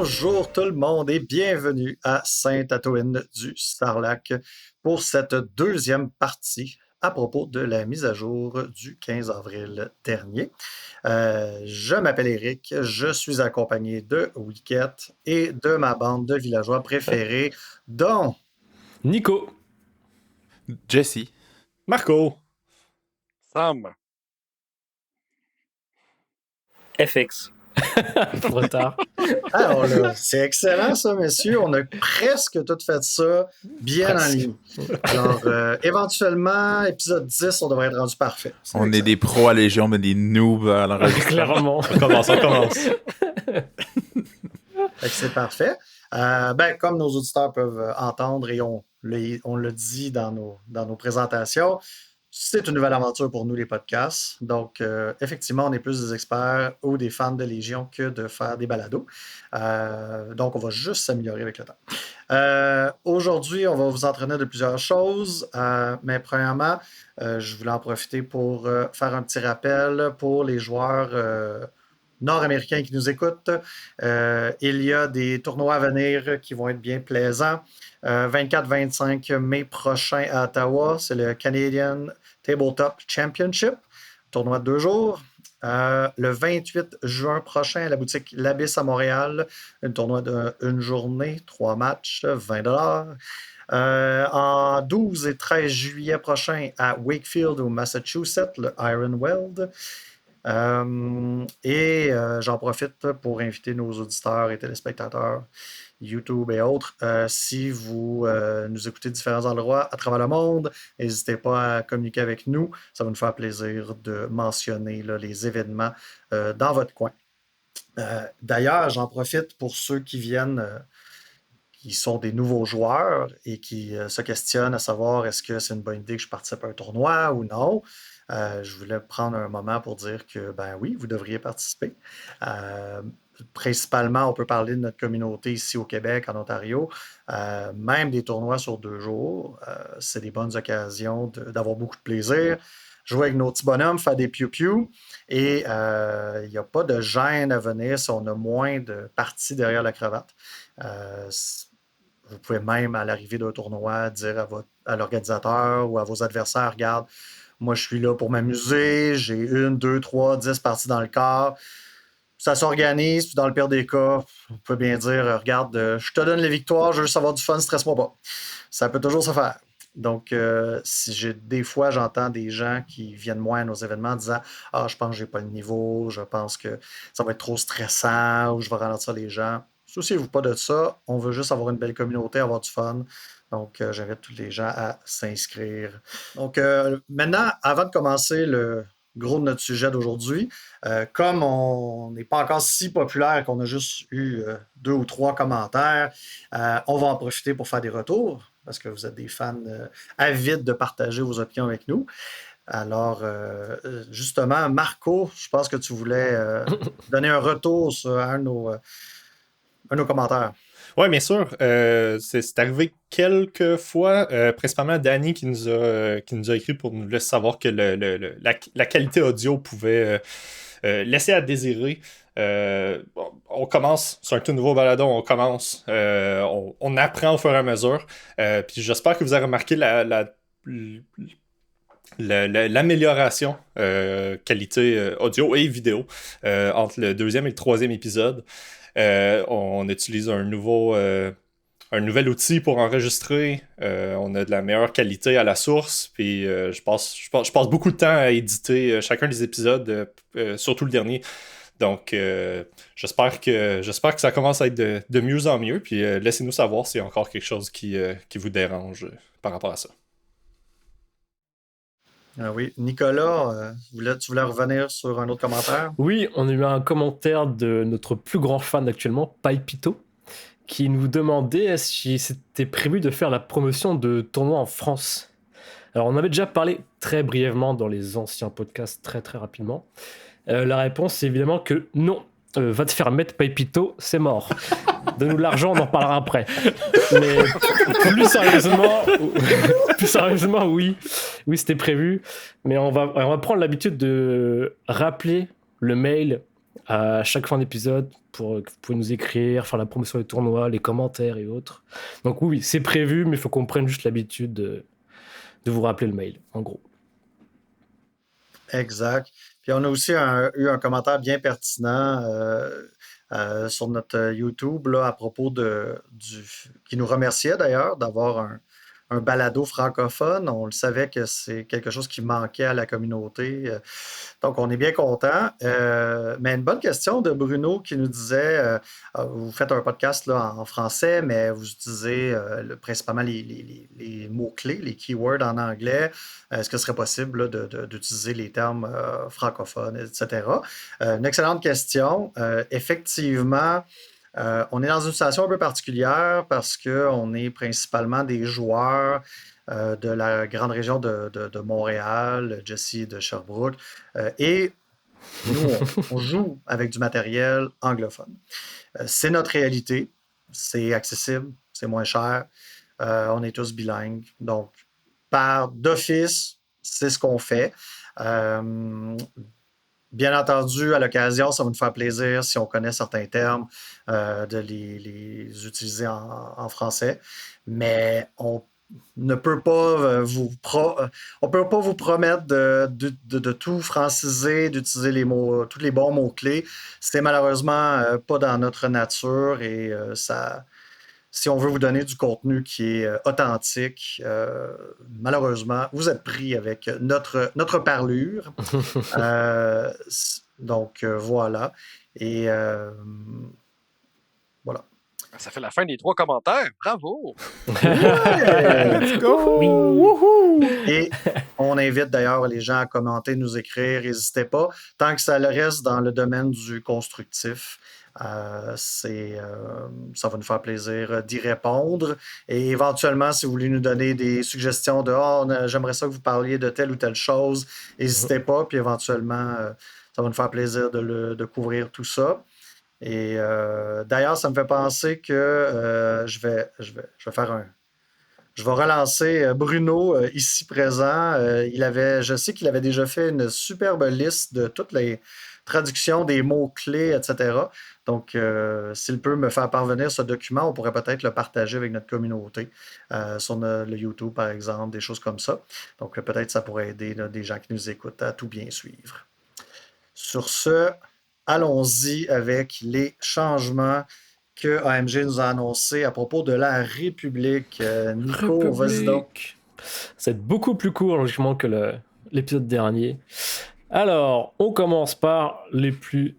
Bonjour tout le monde et bienvenue à Sainte-Atouine du Sarlac pour cette deuxième partie à propos de la mise à jour du 15 avril dernier. Je m'appelle Eric, je suis accompagné de Wicket et de ma bande de villageois préférés, dont Nico, Jesse, Marco, Sam. FX. trop tard. Alors là, c'est excellent ça, messieurs. On a presque tout fait ça bien en ligne. Alors, éventuellement, épisode 10, on devrait être rendu parfait. on excellent. est des pros à Légion, mais des noobs à l'enregistrement. Clairement. On commence. Fait que c'est parfait. Comme nos auditeurs peuvent entendre et on le dit dans nos présentations, c'est une nouvelle aventure pour nous, les podcasts. Donc, effectivement, on est plus des experts ou des fans de Légion que de faire des balados. Donc, on va juste s'améliorer avec le temps. Aujourd'hui, on va vous entraîner de plusieurs choses. Mais premièrement, je voulais en profiter pour faire un petit rappel pour les joueurs nord-américains qui nous écoutent. Il y a des tournois à venir qui vont être bien plaisants. 24-25 mai prochain à Ottawa, c'est le Canadian Tabletop Championship, tournoi de 2 jours. Le 28 juin prochain à la boutique L'Abysse à Montréal, un tournoi d'une journée, 3 matchs, 20$. En 12 et 13 juillet prochain à Wakefield au Massachusetts, le Iron Weld. J'en profite pour inviter nos auditeurs et téléspectateurs YouTube et autres. Si vous nous écoutez de différents endroits à travers le monde, n'hésitez pas à communiquer avec nous. Ça va nous faire plaisir de mentionner là, les événements dans votre coin. D'ailleurs, j'en profite pour ceux qui viennent, qui sont des nouveaux joueurs et qui se questionnent à savoir est-ce que c'est une bonne idée que je participe à un tournoi ou non. Je voulais prendre un moment pour dire que, ben oui, vous devriez participer. Principalement, on peut parler de notre communauté ici au Québec, en Ontario. Même des tournois sur 2 jours, c'est des bonnes occasions d'avoir beaucoup de plaisir. Jouer avec nos petits bonhommes, faire des piou-piou. Et il n'y a pas de gêne à venir si on a moins de parties derrière la cravate. Vous pouvez même, à l'arrivée d'un tournoi, dire à l'organisateur ou à vos adversaires, regarde, moi, je suis là pour m'amuser. J'ai 1, 2, 3, 10 parties dans le corps. Ça s'organise. Puis dans le pire des cas, vous pouvez bien dire regarde, je te donne les victoires, je veux juste avoir du fun, stresse-moi pas. Ça peut toujours se faire. Donc, des fois, j'entends des gens qui viennent moins à nos événements en disant ah, je pense que j'ai pas le niveau, je pense que ça va être trop stressant ou je vais ralentir les gens. Souciez-vous pas de ça. On veut juste avoir une belle communauté, avoir du fun. Donc, j'invite tous les gens à s'inscrire. Donc, maintenant, avant de commencer le gros de notre sujet d'aujourd'hui, comme on n'est pas encore si populaire qu'on a juste eu 2 ou 3 commentaires, on va en profiter pour faire des retours parce que vous êtes des fans avides de partager vos opinions avec nous. Alors, justement, Marco, je pense que tu voulais donner un retour sur un de nos commentaires. Oui, bien sûr. C'est arrivé quelques fois, principalement Danny qui nous a écrit pour nous laisser savoir que la qualité audio pouvait laisser à désirer. On commence, c'est un tout nouveau balado, on commence, on apprend au fur et à mesure. Puis j'espère que vous avez remarqué l'amélioration qualité audio et vidéo entre le 2e et le 3e épisode. On utilise un nouvel outil pour enregistrer. On a de la meilleure qualité à la source. Puis je passe beaucoup de temps à éditer chacun des épisodes, surtout le dernier. Donc j'espère que ça commence à être de mieux en mieux. Puis laissez-nous savoir s'il y a encore quelque chose qui vous dérange par rapport à ça. Ah oui. Nicolas, tu voulais revenir sur un autre commentaire? Oui, on a eu un commentaire de notre plus grand fan actuellement, Palpito, qui nous demandait si c'était prévu de faire la promotion de tournois en France. Alors, on avait déjà parlé très brièvement dans les anciens podcasts, très très rapidement. La réponse, c'est évidemment que non. Va te faire mettre, Palpito, c'est mort. Donne-nous de l'argent, on en parlera après. Mais plus sérieusement, oui, c'était prévu. Mais on va prendre l'habitude de rappeler le mail à chaque fin d'épisode pour que vous pouvez nous écrire, faire la promotion des tournois, les commentaires et autres. Donc oui, c'est prévu, mais il faut qu'on prenne juste l'habitude de vous rappeler le mail, en gros. Exact. Puis on a aussi eu un commentaire bien pertinent sur notre YouTube là, à propos qui nous remerciait d'ailleurs d'avoir un balado francophone. On le savait que c'est quelque chose qui manquait à la communauté. Donc, on est bien content. Mais une bonne question de Bruno qui nous disait, vous faites un podcast là, en français, mais vous utilisez principalement les mots-clés, les keywords en anglais. Est-ce que ce serait possible là, d'utiliser les termes francophones, etc.? Une excellente question. Effectivement, on est dans une situation un peu particulière parce qu'on est principalement des joueurs de la grande région de Montréal, Jesse de Sherbrooke, et nous, on joue avec du matériel anglophone. C'est notre réalité, c'est accessible, c'est moins cher, on est tous bilingues, donc par d'office, c'est ce qu'on fait. Bien entendu, à l'occasion, ça va nous faire plaisir si on connaît certains termes de les utiliser en français, mais on ne peut pas on peut pas vous promettre de tout franciser, d'utiliser les mots, tous les bons mots-clés. C'est malheureusement pas dans notre nature et si on veut vous donner du contenu qui est authentique, malheureusement, vous êtes pris avec notre parlure. Donc, voilà. Et voilà. Ça fait la fin des 3 commentaires. Bravo! Let's go! Wouhou! Et on invite d'ailleurs les gens à commenter, nous écrire. N'hésitez pas. Tant que ça reste dans le domaine du constructif, ça va nous faire plaisir d'y répondre. Et éventuellement, si vous voulez nous donner des suggestions de j'aimerais ça que vous parliez de telle ou telle chose, n'hésitez pas. Puis éventuellement, ça va nous faire plaisir de couvrir tout ça. Et d'ailleurs, ça me fait penser que je vais relancer Bruno ici présent. Je sais qu'il avait déjà fait une superbe liste de toutes les traductions des mots-clés, etc. Donc, s'il peut me faire parvenir ce document, on pourrait peut-être le partager avec notre communauté sur le YouTube, par exemple, des choses comme ça. Donc, peut-être ça pourrait aider là, des gens qui nous écoutent à tout bien suivre. Sur ce, allons-y avec les changements que AMG nous a annoncés à propos de la République. Nico, vas-y donc. Ça va être beaucoup plus court, logiquement, que l'épisode dernier. Alors, on commence par les plus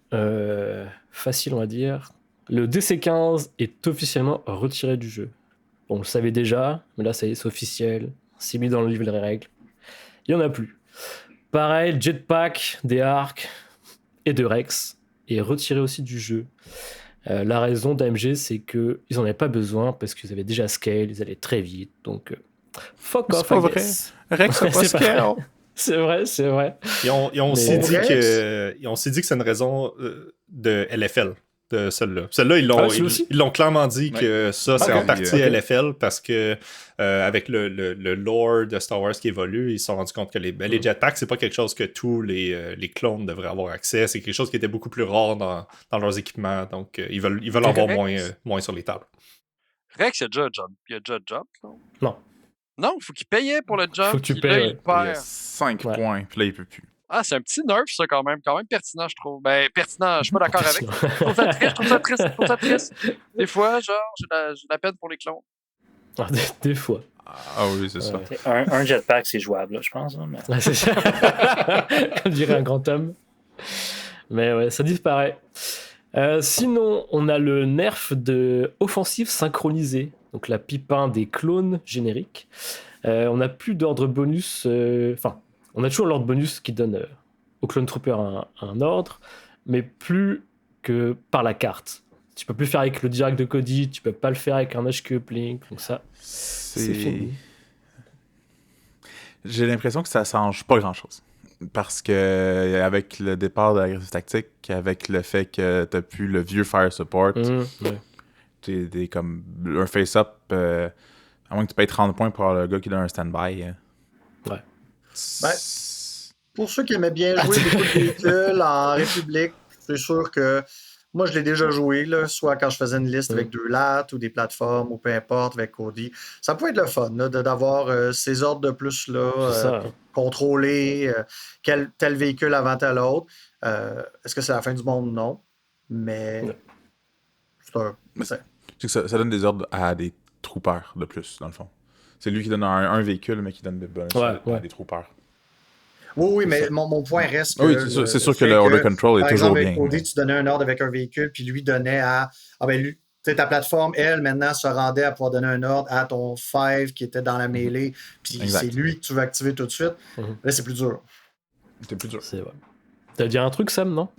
faciles, on va dire. Le DC-15 est officiellement retiré du jeu. On le savait déjà, mais là, ça y est, c'est officiel. C'est mis dans le livre des règles. Il n'y en a plus. Pareil, Jetpack, des Arcs et de Rex est retiré aussi du jeu. La raison d'AMG, c'est qu'ils n'en avaient pas besoin parce qu'ils avaient déjà scale, ils allaient très vite. Donc, fuck off, I guess. Rex n'a pas scale. C'est vrai. Ils ont aussi dit que c'est une raison de LFL, de celle-là. Celle-là, ils l'ont clairement dit que ça, c'est en partie LFL parce que avec le lore de Star Wars qui évolue, ils se sont rendus compte que les jetpacks, c'est pas quelque chose que tous les clones devraient avoir accès. C'est quelque chose qui était beaucoup plus rare dans leurs équipements. Donc, ils veulent avoir moins sur les tables. Rex, il y a déjà un job. Non. Non, il faut qu'il payait pour le job. Faut que tu payes. Il y a 5 points, puis là, il peut plus. Ah, c'est un petit nerf, ça, quand même pertinent, je trouve. Ben, pertinent, je suis pas d'accord avec. Je trouve ça triste. Des fois, genre, j'ai la peine pour les clones. Des fois. Ah oui, c'est ça. Un jetpack, c'est jouable, là, je pense. Hein, mais... C'est ça. Comme dirait un grand homme. Mais ouais, ça disparaît. Sinon, on a le nerf de offensive synchronisée. Donc la pipin des clones génériques. On n'a plus d'ordre bonus. On a toujours l'ordre bonus qui donne au clone trooper un ordre, mais plus que par la carte. Tu peux plus faire avec le direct de Cody, tu peux pas le faire avec un HQ uplink, donc ça, c'est fini. J'ai l'impression que ça change pas grand-chose. Parce que avec le départ de l'aggressive tactique, avec le fait que t'as plus le vieux fire support, t'es comme un face-up, à moins que tu payes 30 points pour avoir le gars qui donne un stand-by. Ouais. Ben, pour ceux qui aimaient bien jouer beaucoup de véhicules en République, c'est sûr que moi, je l'ai déjà joué, là, soit quand je faisais une liste avec 2 lattes ou des plateformes ou peu importe, avec Cody. Ça peut être le fun là, d'avoir ces ordres de plus-là pour contrôler tel véhicule avant tel autre. Est-ce que c'est la fin du monde? Non. Mais ça donne des ordres à des troopers de plus, dans le fond. C'est lui qui donne un véhicule, mais qui donne des bonus à des troopers. Oui, mais mon point reste que... Oui, c'est sûr que le order control est toujours bien. Par exemple, tu donnais un ordre avec un véhicule, puis lui donnait à... Ah ben lui, ta plateforme, elle, maintenant, se rendait à pouvoir donner un ordre à ton 5 qui était dans la mêlée, puis c'est lui que tu veux activer tout de suite. Là, c'est plus dur. C'est plus dur. C'est vrai. T'as dit un truc, Sam, non?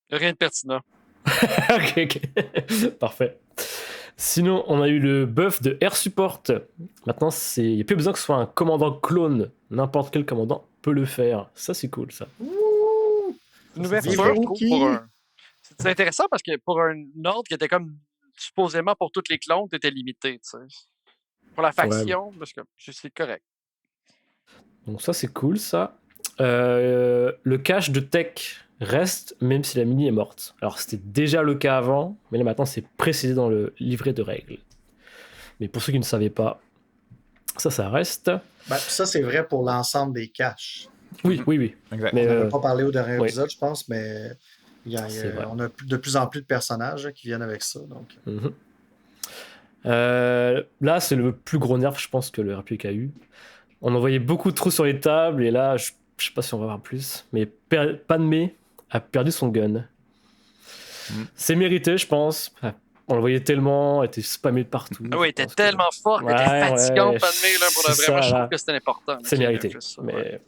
Rien de pertinent. ok. Parfait. Sinon, on a eu le buff de Air Support. Maintenant, il n'y a plus besoin que ce soit un commandant clone. N'importe quel commandant peut le faire. Ça, c'est cool, ça. Une ouverture, je trouve, pour un... C'est intéressant parce que pour un ordre qui était comme supposément pour toutes les clones, tu étais limité, tu sais. Pour la faction, parce que c'est correct. Donc ça, c'est cool, ça. Le cache de tech reste même si la mini est morte. Alors c'était déjà le cas avant, mais là maintenant c'est précisé dans le livret de règles. Mais pour ceux qui ne savaient pas, ça reste. Ben, ça c'est vrai pour l'ensemble des caches. Oui. Exact. Mais, on n'avait pas parlé au dernier épisode, je pense, mais on a de plus en plus de personnages qui viennent avec ça. Donc. Là c'est le plus gros nerf, je pense, que le RPK a eu. On en voyait beaucoup trop sur les tables, et là je sais pas si on va voir plus, mais Padmé a perdu son gun. C'est mérité, je pense. On le voyait tellement, elle était spammée de partout. Ah oui, elle était tellement forte, elle était fatigante, Padmé, là, pour le vrai. Moi, je trouve que c'était important. C'est mérité.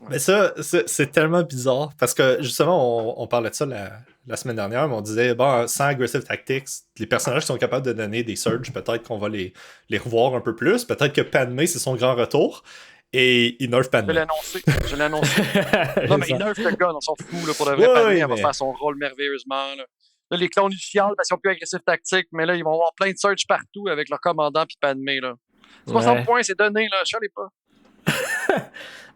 Mais ça, c'est tellement bizarre, parce que justement, on parlait de ça la semaine dernière, mais on disait, bon, sans Aggressive Tactics, les personnages qui sont capables de donner des surges, peut-être qu'on va les revoir un peu plus. Peut-être que Padmé, c'est son grand retour. Et il nerf Padmé. Je l'ai annoncé. Non, mais il nerf le gun, on s'en fout, là, pour le vrai. Padmé, elle va faire son rôle merveilleusement. Là, les clones du chial, parce qu'ils ont plus agressif tactique, mais là, ils vont avoir plein de surge partout avec leur commandant puis Padmé, là. 60 points, c'est donné, là, chialez pas.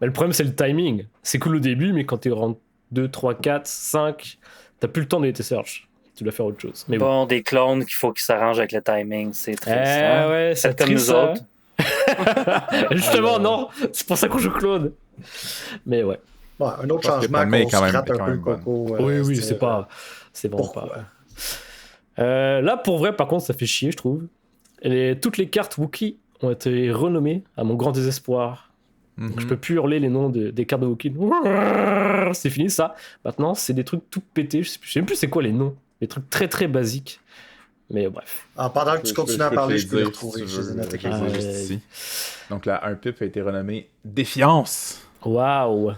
Mais le problème, c'est le timing. C'est cool au début, mais quand tu rentres 2, 3, 4, 5, t'as plus le temps de tes search. Tu dois faire autre chose. Mais bon, des clones qu'il faut qu'ils s'arrangent avec le timing, c'est triste. Ouais, c'est comme nous autres. Justement, non, c'est pour ça qu'on joue Claude. Mais ouais. Un autre changement qu'on se gratte un peu le coco. Oui, c'est pas. C'est vraiment pas. Là, pour vrai, par contre, ça fait chier, je trouve. Toutes les cartes Wookiee ont été renommées à mon grand désespoir. Donc, je peux plus hurler les noms des cartes de Wookiee. C'est fini ça. Maintenant, c'est des trucs tout pétés. Je sais même plus c'est quoi les noms. Des trucs très très basiques. Mais bref. Pendant que tu continues à parler, je peux les retrouver. Donc là, un pip a été renommé Défiance. Waouh!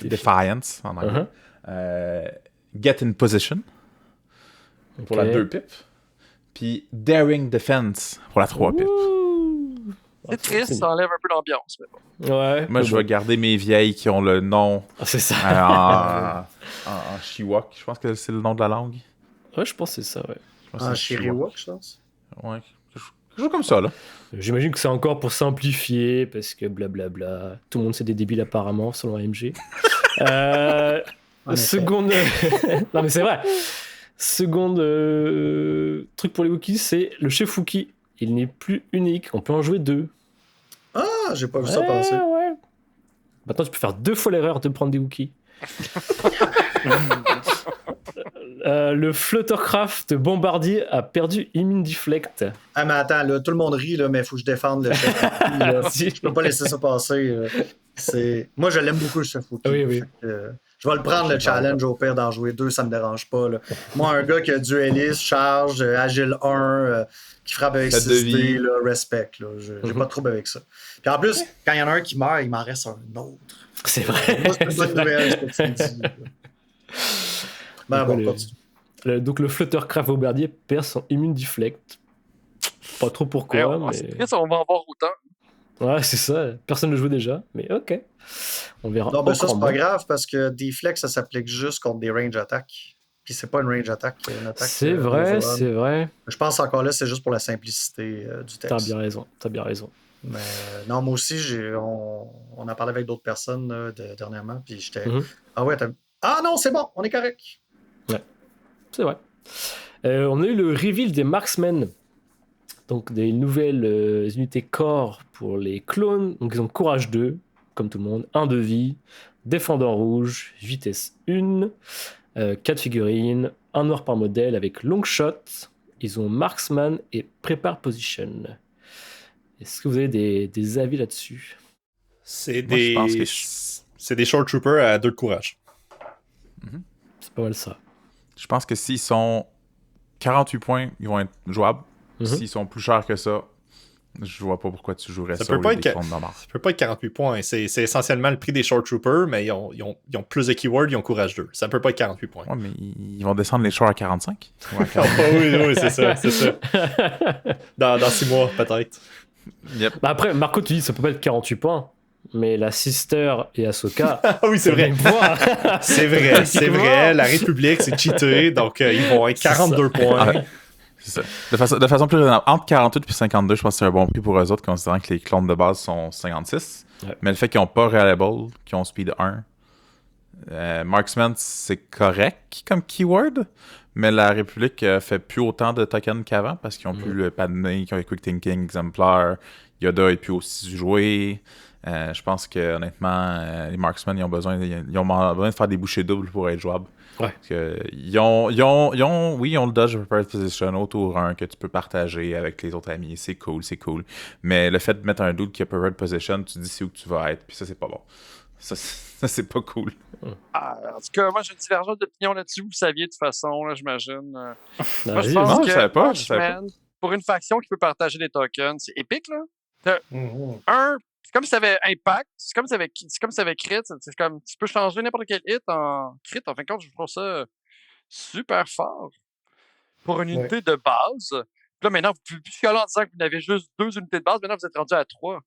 Defiance en anglais. Get in Position pour la 2 pip. Puis Daring Defense pour la 3 pip. C'est triste, ça enlève un peu l'ambiance. Mais bon. Ouais. Moi, je vais garder mes vieilles qui ont le nom c'est ça. en Chiwok. Je pense que c'est le nom de la langue. Ouais, je pense que c'est ça, ouais. En Shiriwok, je pense. Ouais, quelque chose comme ça, là. J'imagine que c'est encore pour simplifier, parce que blablabla. Tout le monde c'est des débiles apparemment, selon AMG. Seconde... non mais c'est vrai. Seconde truc pour les Wookiees, c'est le chef Wookiee. Il n'est plus unique, on peut en jouer 2. Ah, j'ai pas vu ça passer. Ouais. Maintenant tu peux faire 2 fois l'erreur de prendre des Wookiees. Le Fluttercraft bombardier a perdu Immune Deflect. Ah, mais attends, là, tout le monde rit, là, mais il faut que je défende le chef Wookiee. Je peux pas laisser ça passer. Moi, je l'aime beaucoup, le chef Wookiee. Oui. Je vais le prendre, le challenge, au pire d'en jouer 2, ça me dérange pas. Là. Moi, un gars qui a dueliste, charge, agile 1, qui frappe avec 6D, là, respect. Là. J'ai pas de trouble avec ça. Puis en plus, quand il y en a un qui meurt, il m'en reste un autre. C'est vrai. Moi, c'est pas de nouvelle, ce que tu me dis. Donc le Fluttercraft bombardier perd son Immune Deflect. Pas trop pourquoi, mais... C'est triste, on va en voir autant. Ouais, c'est ça. Personne ne joue déjà, mais ok. On verra. Non, ben ça, c'est pas grave parce que Deflect, ça s'applique juste contre des range attack. Puis c'est pas une range attack, une attaque. C'est vrai. Je pense encore là, c'est juste pour la simplicité du texte. T'as bien raison. Mais non, moi aussi, on a parlé avec d'autres personnes là, dernièrement, puis j'étais. Ah ouais, ah non, c'est bon, on est correct. Ouais. C'est vrai. On a eu le reveal des Marksmen. Donc des nouvelles unités corps pour les clones. Donc ils ont Courage 2, comme tout le monde, 1 de vie, Défendant rouge, vitesse 1, 4 figurines, 1 noir par modèle avec long shot. Ils ont Marksman et Prepare Position. Est-ce que vous avez des avis là-dessus? C'est Moi, je pense que c'est des Short Troopers à 2 de courage. C'est pas mal ça. Je pense que s'ils sont 48 points, ils vont être jouables. S'ils sont plus chers que ça, je vois pas pourquoi tu jouerais ça peut au pas lieu être des clones normaux. Ça peut pas être 48 points. C'est essentiellement le prix des Short Troopers, mais ils ont plus de keywords, ils ont courage 2. Ça peut pas être 48 points. Ouais, mais ils vont descendre les choix à 45. Ou à 40. oui, c'est ça. Dans 6 mois, peut-être. Yep. Bah après, Marco, tu dis ça peut pas être 48 points. Mais la Sister et Ahsoka. Ah oui, c'est vrai. C'est vrai. La République, c'est cheaté. Donc, ils vont être 42 points. Ah, c'est ça. De façon plus raisonnable, entre 48 et 52, je pense que c'est un bon prix pour eux autres, considérant que les clones de base sont 56. Ouais. Mais le fait qu'ils n'ont pas Reliable, qu'ils ont Speed 1, Marksman, c'est correct comme keyword. Mais la République fait plus autant de tokens qu'avant parce qu'ils ont plus le Padmé, qui ont les Quick Thinking, Exemplar. Yoda est plus aussi joué. Je pense que honnêtement, les Marksmen, ils ont besoin de faire des bouchées doubles pour être jouables. Ouais. Parce que ils ont le Dodge Prepared Position au tour 1 que tu peux partager avec les autres amis. C'est cool. Mais le fait de mettre un dude qui a Prepared Position, tu dis c'est où que tu vas être. Puis ça, c'est pas bon. Ça, c'est pas cool. En tout cas, moi, j'ai une divergence d'opinion là-dessus. Vous saviez de toute façon, là, j'imagine. Moi, je Vas-y, pense non, que je savais pas. Marksman, pour une faction qui peut partager des tokens, c'est épique, là. C'est comme si t'avais Impact, c'est comme si t'avais Crit, c'est comme, tu peux changer n'importe quel hit en Crit. En fin de compte, je trouve ça super fort pour une unité de base. Puis là, maintenant, vous pouvez plus chialer en disant que vous n'avez juste 2 unités de base, maintenant, vous êtes rendu à 3.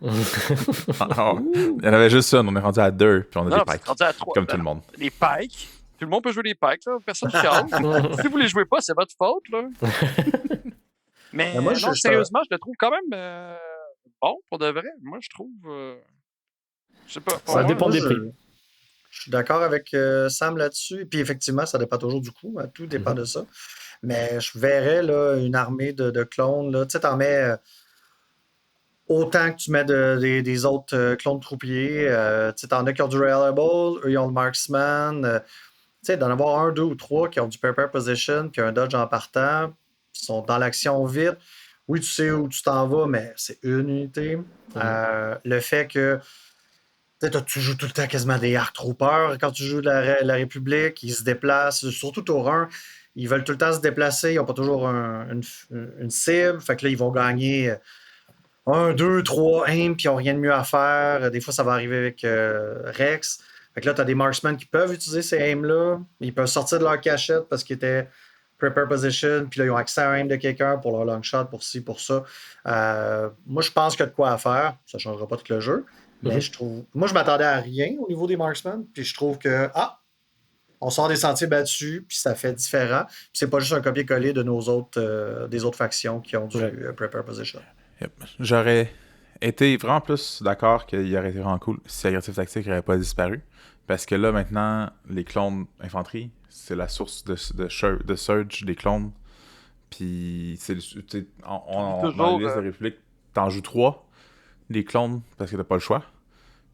Il y en avait juste une, on est rendu à 2, puis on a Non, des vous êtes pikes. rendu à 3. Comme tout le monde. Les pikes, tout le monde peut jouer les pikes, là. Personne ne chiale. Si vous les jouez pas, c'est votre faute, là. Mais moi, non, sérieusement, je le trouve quand même bon, pour de vrai. Moi, je trouve... je sais pas. Ça dépend des prix. Je suis d'accord avec Sam là-dessus. Puis effectivement, ça dépend toujours du coût. Hein, tout dépend de ça. Mais je verrais là, une armée de clones. Tu sais, t'en mets autant que tu mets des autres clones troupiers. Tu sais, t'en as qui ont du Reliable, eux, ils ont le Marksman. Tu sais, d'en avoir 1, 2 ou 3 qui ont du Prepare Position puis un Dodge en partant, qui sont dans l'action vite. Oui, tu sais où tu t'en vas, mais c'est une unité. Le fait que tu joues tout le temps quasiment des Arc Troopers quand tu joues de la République, ils se déplacent, surtout tour 1, ils veulent tout le temps se déplacer, ils n'ont pas toujours une cible, fait que là, ils vont gagner 1, 2, 3 aim, puis ils n'ont rien de mieux à faire. Des fois, ça va arriver avec Rex. Fait que là, tu as des marksmen qui peuvent utiliser ces aims-là, ils peuvent sortir de leur cachette parce qu'ils étaient Prepare Position, puis là, ils ont accès à un aim de quelqu'un pour leur long shot, pour ci, pour ça. Moi, je pense qu'il y a de quoi à faire. Ça ne changera pas tout le jeu. Mais je trouve. Moi, je m'attendais à rien au niveau des marksmen. Puis je trouve que on sort des sentiers battus, puis ça fait différent. Puis c'est pas juste un copier-coller de nos autres des autres factions qui ont du Prepare Position. Yep. J'aurais été vraiment plus d'accord qu'il aurait été vraiment cool si Aggressive Tactique n'aurait pas disparu. Parce que là, maintenant, les clones infanterie, c'est la source de surge des clones. Puis, dans la liste de République, t'en joues 3, les clones, parce que t'as pas le choix.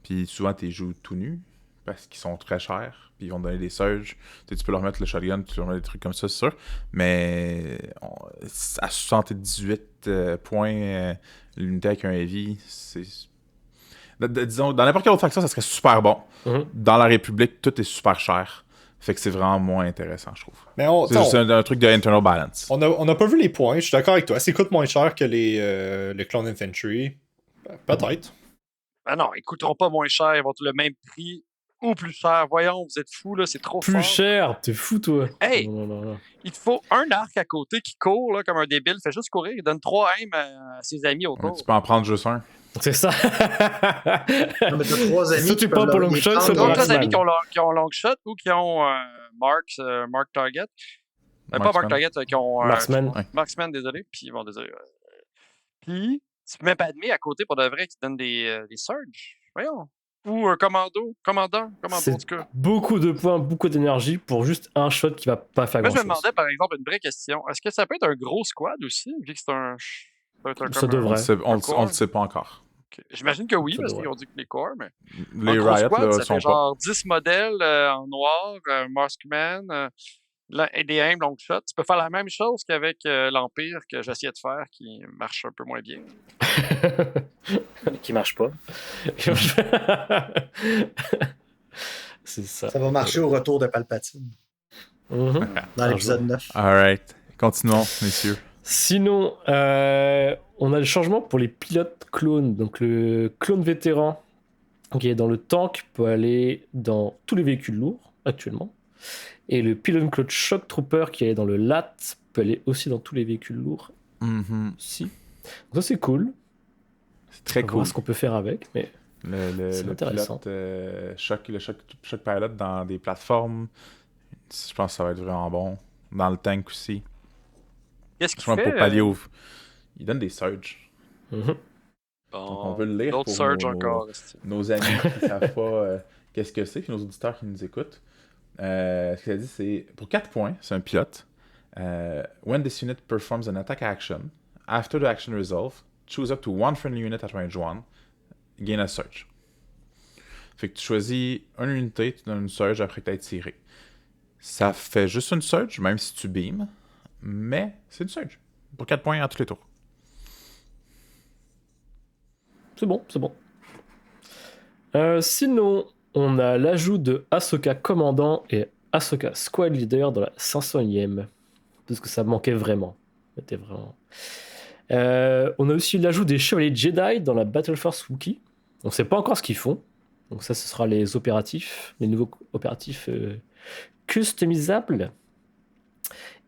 Puis, souvent, t'es joues tout nus, parce qu'ils sont très chers. Puis, ils vont te donner des surges. Tu peux leur mettre le shotgun, tu peux leur mettre des trucs comme ça, c'est sûr. Mais, à 78 points, l'unité avec un heavy, c'est... Disons, dans n'importe quelle autre faction, ça serait super bon. Dans la République, tout est super cher. Fait que c'est vraiment moins intéressant, je trouve. Mais c'est juste un truc de internal balance. On n'a pas vu les points, je suis d'accord avec toi. Ça coûte moins cher que les Clone Infantry. Peut-être. Ben non, ils coûteront pas moins cher, ils vont être le même prix ou plus cher. Voyons, vous êtes fous, là, c'est trop plus fort. Plus cher, t'es fou, toi. Hey, il te faut un arc à côté qui court là, comme un débile, fait juste courir, il donne 3 aims à ses amis autour. Tu peux en prendre juste un. C'est ça. Non, mais t'as 3 amis. Si tu prends pour long shot, c'est 3 amis qui ont long shot ou qui ont Mark Target. Pas Mark Target, qui ont Marksman, désolé. Puis bon, désolé. Puis tu peux même pas admettre à côté pour de vrai qui donne des surges. Voyons. Ou un commandant, en C'est tout cas. beaucoup de points, beaucoup d'énergie pour juste un shot qui va pas faire Moi, je me grand-chose. demandais, par exemple, une vraie question. Est-ce que ça peut être un gros squad aussi, vu que c'est un... Ça devrait. On ne le sait pas encore. Okay. J'imagine que oui, Ça parce devrait. qu'ils ont dit que les corps, mais... Les un gros Riot squad, là, ça sont fait genre 10 modèles en noir, Maskman, et des aim long shot. Tu peux faire la même chose qu'avec l'Empire que j'essayais de faire, qui marche un peu moins bien. Qui marche pas. C'est ça. Ça va marcher au retour de Palpatine, Mhm. dans l'épisode 9. Alright. Continuons, messieurs. Sinon, on a le changement pour les pilotes clones. Donc le clone vétéran qui est dans le tank peut aller dans tous les véhicules lourds actuellement. Et le pilote clone Shock Trooper qui est dans le LAT peut aller aussi dans tous les véhicules lourds. Mhm. Si. Donc ça c'est cool. C'est très On va cool. voir ce qu'on peut faire avec, mais c'est Le intéressant. pilote, choc pilot dans des plateformes, je pense que ça va être vraiment bon. Dans le tank aussi. Qu'est-ce Je qu'il pense fait? pour pallier au... Il donne des surges. Mhm. Donc on veut le lire D'autres pour surge encore. nos amis qui savent pas qu'est-ce que c'est, puis nos auditeurs qui nous écoutent. Ce que ça dit, c'est pour 4 points, c'est un pilote. When this unit performs an attack action, after the action resolve, choose up to one friendly unit at range 1, gain a surge. Fait que tu choisis une unité, tu donnes une surge après que tu aies tiré. Ça fait juste une surge, même si tu beams, mais c'est une surge. Pour 4 points à tous les tours. C'est bon, c'est bon. Sinon, on a l'ajout de Ahsoka commandant et Ahsoka squad leader dans la 500e. Parce que ça manquait vraiment. C'était vraiment... on a aussi l'ajout des chevaliers Jedi dans la Battle Force Wookiee. On ne sait pas encore ce qu'ils font. Donc ça, ce sera les opératifs, les nouveaux opératifs customisables.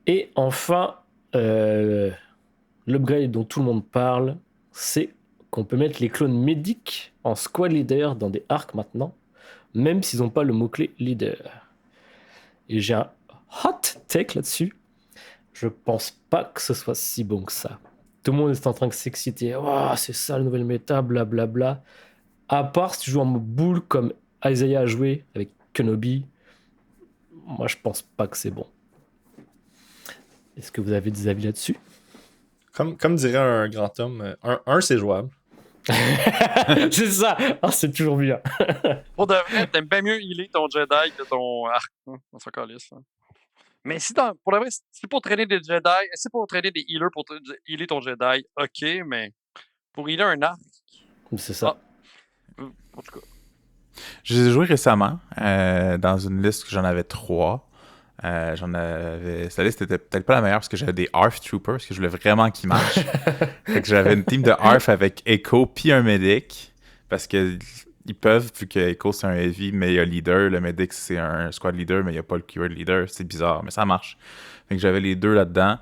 Et enfin, l'upgrade dont tout le monde parle, c'est qu'on peut mettre les clones médics en squad leader dans des arcs maintenant, même s'ils n'ont pas le mot-clé leader. Et j'ai un hot take là-dessus. Je pense pas que ce soit si bon que ça. Tout le monde est en train de s'exciter. Oh, c'est ça la nouvelle méta, blablabla. À part si tu joues en mode boule comme Isaiah a joué avec Kenobi, moi je pense pas que c'est bon. Est-ce que vous avez des avis là-dessus? Comme dirait un grand homme, c'est jouable. C'est ça! Ah, c'est toujours bien. Pour de vrai, t'aimes bien mieux healer ton Jedi que ton arc. On s'en calisse. Mais si pour de vrai, c'est pour traîner des Jedi, c'est pour traîner des healers pour healer ton Jedi, ok, mais pour healer un arc, C'est ça. en tout cas. J'ai joué récemment dans une liste que j'en avais 3. Cette liste était peut-être pas la meilleure parce que j'avais des ARF Troopers, parce que je voulais vraiment qu'ils marchent. Fait que j'avais une team de ARF avec Echo puis un medic, parce que ils peuvent, vu que Echo c'est un heavy, mais il y a leader, le medic c'est un squad leader, mais il n'y a pas le keyword leader, c'est bizarre, mais ça marche. Fait que j'avais les deux là-dedans.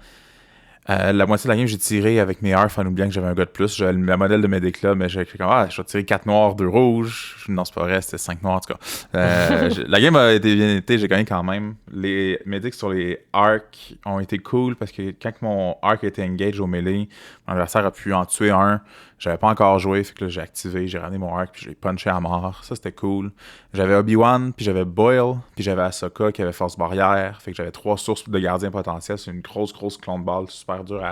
La moitié de la game, j'ai tiré avec mes ARF en oubliant que j'avais un gars de plus. J'avais la modèle de medic là, mais j'ai écrit comme je vais tirer 4 noirs, 2 rouges. Non, c'est pas vrai, c'était 5 noirs en tout cas. La game a été bien été, j'ai gagné quand même. Les medics sur les arcs ont été cool parce que quand mon arc a été engage au melee, mon adversaire a pu en tuer un. J'avais pas encore joué, fait que là j'ai activé, j'ai ramené mon arc puis j'ai punché à mort. Ça c'était cool. J'avais Obi-Wan, puis j'avais Boyle, puis j'avais Ahsoka qui avait force barrière. Fait que j'avais 3 sources de gardiens potentiels. C'est une grosse clone de balle super dure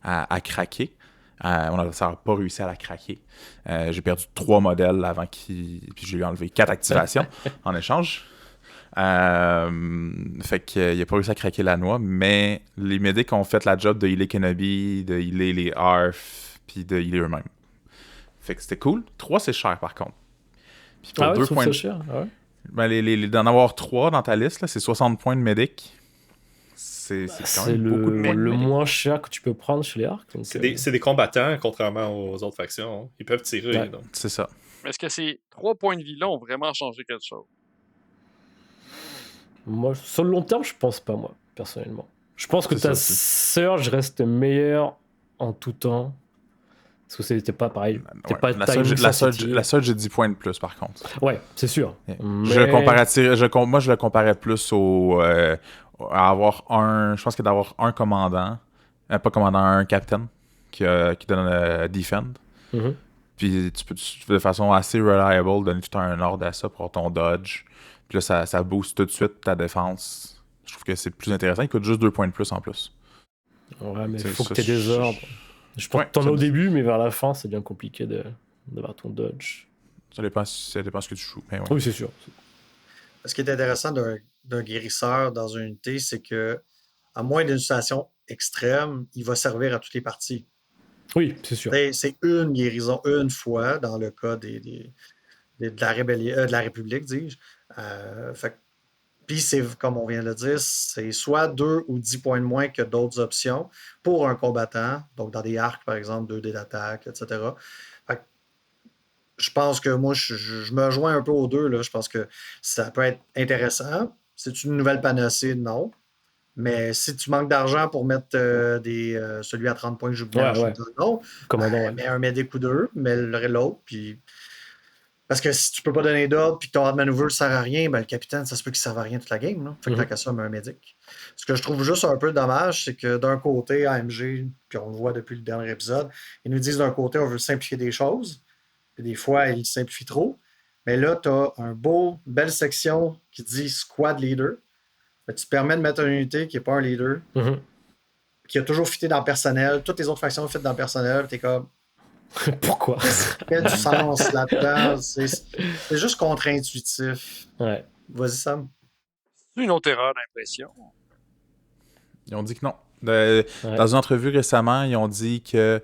à craquer. Mon adversaire n'a pas réussi à la craquer. J'ai perdu 3 modèles avant puis j'ai enlevé 4 activations en échange. Fait qu'il n'a pas réussi à craquer la noix, mais les medics ont fait la job de healer Kenobi, de healer les ARF, puis de healer eux-mêmes. Fait que c'était cool. 3, c'est cher par contre. Puis pour 2 points. Ça cher. Ouais. Ben, d'en avoir 3 dans ta liste, là, c'est 60 points de medic. C'est quand même beaucoup de points. Le moins cher que tu peux prendre chez les arcs. C'est des combattants, contrairement aux autres factions. Ils peuvent tirer. Ouais. Donc. C'est ça. Est-ce que ces 3 points de vie-là ont vraiment changé quelque chose? Moi, sur le long terme, je pense pas, moi, personnellement. Je pense que C'est ta ça, Surge reste meilleure en tout temps. Parce que c'était pas pareil. Ouais. Pas La timing sensitive. Surge, j'ai 10 points de plus par contre. Ouais, c'est sûr. Yeah. Mais... Moi, je le comparais plus à avoir un. Je pense que d'avoir un commandant, pas commandant, un capitaine qui donne defend. Mhm. Puis tu peux de façon assez reliable donner tout un ordre à ça pour ton dodge. Puis là, ça booste tout de suite ta défense. Je trouve que c'est plus intéressant. Il coûte juste 2 points de plus en plus. Ouais, mais il C'est faut ça, que tu aies des ordres. Je pense Ouais, que t'en as ça- au début, mais vers la fin, c'est bien compliqué d'avoir ton dodge. Ça dépend ce que tu joues. Mais ouais. Oui, c'est sûr. Ce qui est intéressant d'un guérisseur dans une unité, c'est que, à moins d'une situation extrême, il va servir à toutes les parties. Oui, c'est sûr. C'est une guérison une fois dans le cas de la rébellion, de la République, dis-je. Puis c'est, comme on vient de le dire, c'est soit 2 ou 10 points de moins que d'autres options pour un combattant. Donc dans des arcs, par exemple, 2 dés d'attaque, etc. Fait que je pense que moi, je me joins un peu aux deux. Là. Je pense que ça peut être intéressant. C'est une nouvelle panacée, non. Mais si tu manques d'argent pour mettre celui à 30 points que j'oublie, Ouais. non. Commandant, ouais. Mets un médic ou deux, mets l'autre, puis. Parce que si tu peux pas donner d'ordre puis que ton hard maneuver ne sert à rien, ben le capitaine, ça se peut qu'il ne serve à rien toute la game. Là. Fait que tant qu'à ça, mets un médic. Ce que je trouve juste un peu dommage, c'est que d'un côté, AMG, puis on le voit depuis le dernier épisode, ils nous disent d'un côté, on veut simplifier des choses. Puis des fois, ils simplifient trop. Mais là, tu as une belle section qui dit squad leader. Tu te permets de mettre une unité qui n'est pas un leader, qui a toujours fité dans le personnel. Toutes les autres factions fitent dans le personnel. Tu es comme. Pourquoi? Il y a du sens là-dedans. C'est juste contre-intuitif. Ouais. Vas-y, Sam. C'est une autre erreur d'impression. Ils ont dit que non. Dans une entrevue récemment, ils ont dit que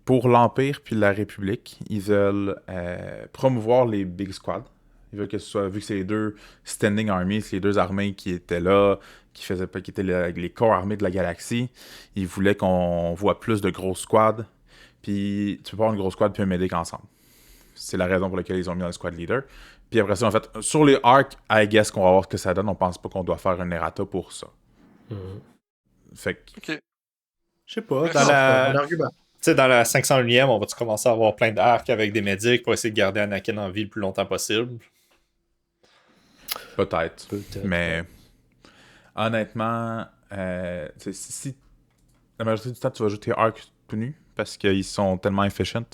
pour l'Empire puis la République, ils veulent promouvoir les Big Squad. Ils veulent que ce soit, vu que c'est les deux standing armies, c'est les deux armées qui étaient là, qui étaient les corps armés de la galaxie, ils voulaient qu'on voit plus de grosses squads. Puis tu peux pas avoir une grosse squad puis un medic ensemble. C'est la raison pour laquelle ils ont mis un squad leader. Puis après ça, en fait, sur les arcs, I guess qu'on va voir ce que ça donne. On pense pas qu'on doit faire un errata pour ça. Fait que... OK. Je sais pas. Bon argument. Dans la 501e, on va-tu commencer à avoir plein d'arcs avec des médics pour essayer de garder Anakin en vie le plus longtemps possible? Peut-être. Mais honnêtement, si la majorité du temps, tu vas jouer tes arcs tout nus parce qu'ils sont tellement efficient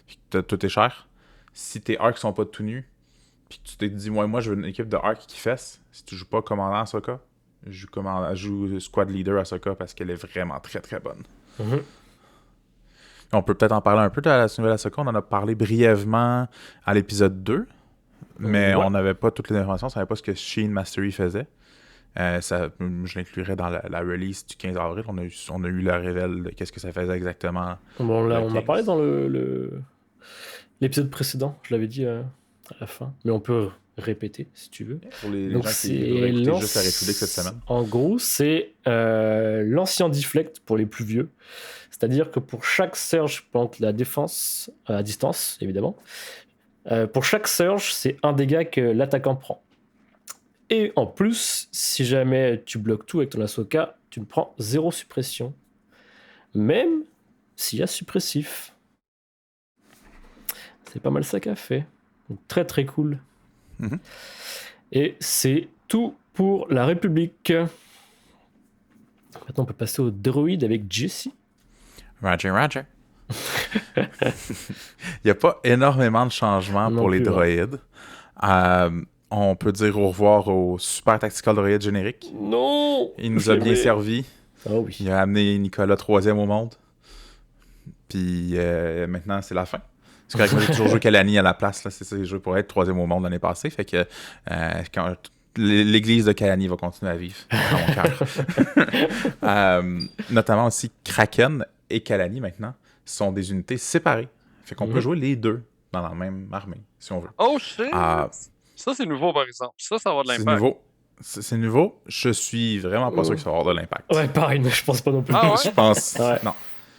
puis que tout est cher. Si tes arcs sont pas tout nus puis que tu t'es dit, moi, je veux une équipe de arcs qui fesse, si tu joues pas commandant Ahsoka, joue squad leader Ahsoka parce qu'elle est vraiment très très bonne. On peut peut-être en parler un peu de la nouvelle Ahsoka. On en a parlé brièvement à l'épisode 2, mais on n'avait pas toutes les informations. On savait pas ce que Sheen Mastery faisait. Je l'inclurais dans la release du 15 avril. On a eu le révèle de qu'est-ce que ça faisait exactement. Bon, là, on a parlé dans l'épisode précédent, je l'avais dit à la fin, mais on peut répéter si tu veux. Pour les Donc gens qui voudraient écouter juste la République cette semaine. En gros, c'est l'ancien deflect pour les plus vieux. C'est-à-dire que pour chaque surge pendant la défense, à distance évidemment, pour chaque surge, c'est un dégât que l'attaquant prend. Et en plus, si jamais tu bloques tout avec ton Ahsoka, tu ne prends 0 suppression. Même s'il y a suppressif. C'est pas mal ça qu'a fait. Donc, très très cool. Et c'est tout pour la République. Maintenant, on peut passer au droïde avec Jesse. Roger. Il n'y a pas énormément de changements pour les droïdes. On peut dire au revoir au super tactical droïde générique. Non! Il nous a bien servi. Oh oui. Il a amené Nicolas 3e au monde. Puis maintenant, c'est la fin. C'est correct, moi j'ai toujours joué Kalani à la place. Là. C'est ça, j'ai joué pour être 3e au monde l'année passée. Fait que l'église de Kalani va continuer à vivre dans mon cœur. Notamment aussi Kraken et Kalani maintenant sont des unités séparées. Fait qu'on peut jouer les deux dans la même armée, si on veut. Oh shit! Ça, c'est nouveau, par exemple. Ça va avoir de l'impact. C'est nouveau. Je suis vraiment pas sûr que ça va avoir de l'impact. Ouais, pareil, mais je pense pas non plus. Ah ouais? Je pense... Ouais. Non.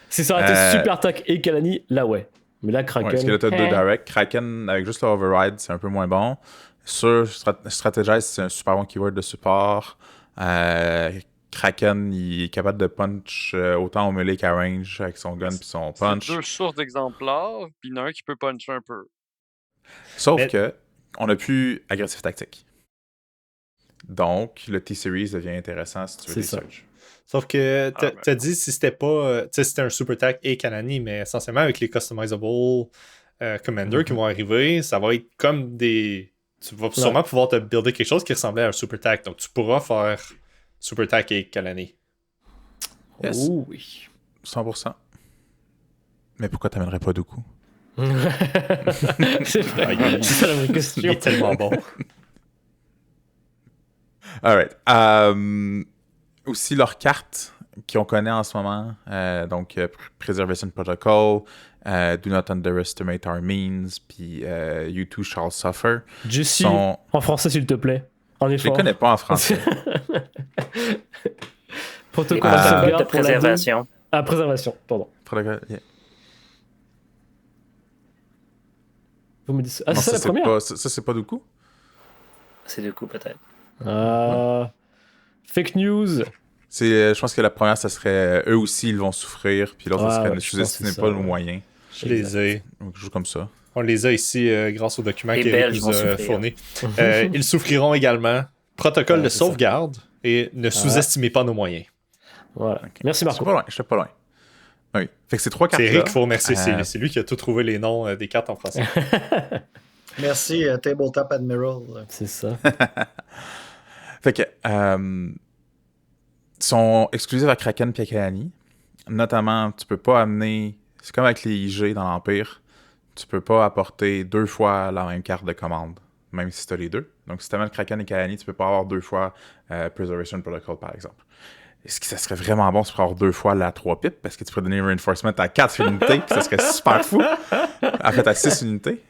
Si ça aurait été Super Tac et Kalani, là ouais. Mais là, Kraken... Ouais, parce que là, t'as deux direct. Kraken, avec juste le override, c'est un peu moins bon. Sur Strategize, c'est un super bon keyword de support. Kraken, il est capable de punch autant au melee qu'à range avec son gun puis son punch. C'est 2 sources d'exemplaires, puis il y en a un qui peut puncher un peu. Sauf que on a plus agressif tactique. Donc, le T-Series devient intéressant si tu veux des surges. Sauf que t'as dit si c'était pas. Tu sais, c'était un Super Attack et Kanani, mais essentiellement avec les customizable Commander qui vont arriver, ça va être comme des. Tu vas sûrement pouvoir te builder quelque chose qui ressemblait à un Super Attack. Donc tu pourras faire Super Attack et Kanani. Yes. Oh oui. 100%. Mais pourquoi t'amènerais pas Dooku? C'est vrai. C'est ça la vraie question. Il est tellement bon. Alright. Aussi, leurs cartes qu'on connaît en ce moment, donc Preservation Protocol, Do Not Underestimate Our Means, puis You Too Shall Suffer. Jussi, en français s'il te plaît. En effort. Je les connais pas en français. Protocole de sauvegarde pour la préservation. préservation, pardon. Protocol, yeah. Vous me dites... Ah, Non, c'est ça la première? pas, ça, c'est pas Dooku? C'est du coup, peut-être. Fake news. Je pense que la première, ça serait eux aussi, ils vont souffrir, puis l'autre, ça serait ne sous-estimez pas nos moyens. Je les ai. Donc, je joue comme ça. On les a ici grâce au document Les qu'Éric Belges nous vont a souffrir. fourni. Ils souffriront également. Protocole de c'est ça. sauvegarde et ne sous-estimez pas nos moyens. Voilà. Merci Marco. J'étais pas loin. Oui. Fait que ces trois C'est cartes-là... Eric qu'il faut remercier. C'est lui qui a tout trouvé les noms des cartes en français. Merci, Tabletop Admiral. C'est ça. Fait que... sont exclusifs à Kraken et à Kalani. Notamment, tu peux pas amener... C'est comme avec les IG dans l'Empire. Tu peux pas apporter 2 fois la même carte de commande, même si tu as les deux. Donc, si tu amènes Kraken et Kalani, tu peux pas avoir 2 fois Preservation Protocol, par exemple. Et ce qui ça serait vraiment bon, c'est pour avoir 2 fois la 3 pip, parce que tu pourrais donner Reinforcement à 4 unités, puis ça serait super fou. En fait, à 6 unités.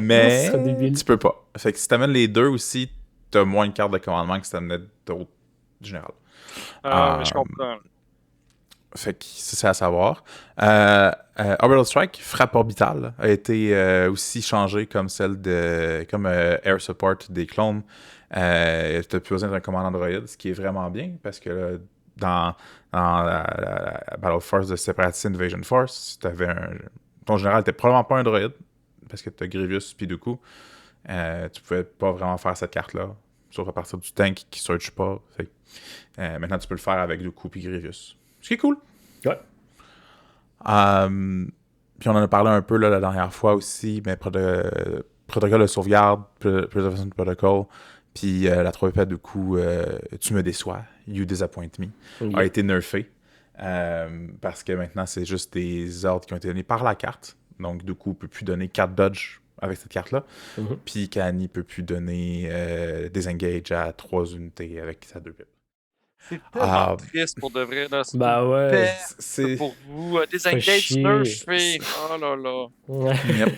Mais tu peux pas. Fait que si tu amènes les deux aussi, tu as moins de cartes de commandement que si tu amenais d'autres générales. Je comprends. Fait que ça, c'est à savoir. Orbital Strike, frappe orbitale, a été aussi changée comme celle de Air Support des clones. Tu n'as plus besoin d'un commandant droïde, ce qui est vraiment bien, parce que dans la Battle Force de Separatist Invasion Force, ton général n'était probablement pas un droïde, parce que tu as Grievous puis Dooku. Tu pouvais pas vraiment faire cette carte-là, sauf à partir du tank qui search pas. Fait maintenant, tu peux le faire avec Dooku puis Grievous. Ce qui est cool. Ouais. Puis on en a parlé un peu là, la dernière fois aussi, mais protocole de sauvegarde, Preservation Protocol, puis la 3 de coup, tu me déçois, You Disappoint Me, a été nerfé. Parce que maintenant, c'est juste des ordres qui ont été donnés par la carte. Donc, du coup, on peut plus donner 4 dodge avec cette carte-là. Puis Kalani peut plus donner Disengage à 3 unités avec sa 2 pip. C'est tellement triste pour de vrai. Là. C'est pour vous. Disengage nerfé. Oh là là. Ouais. Yep.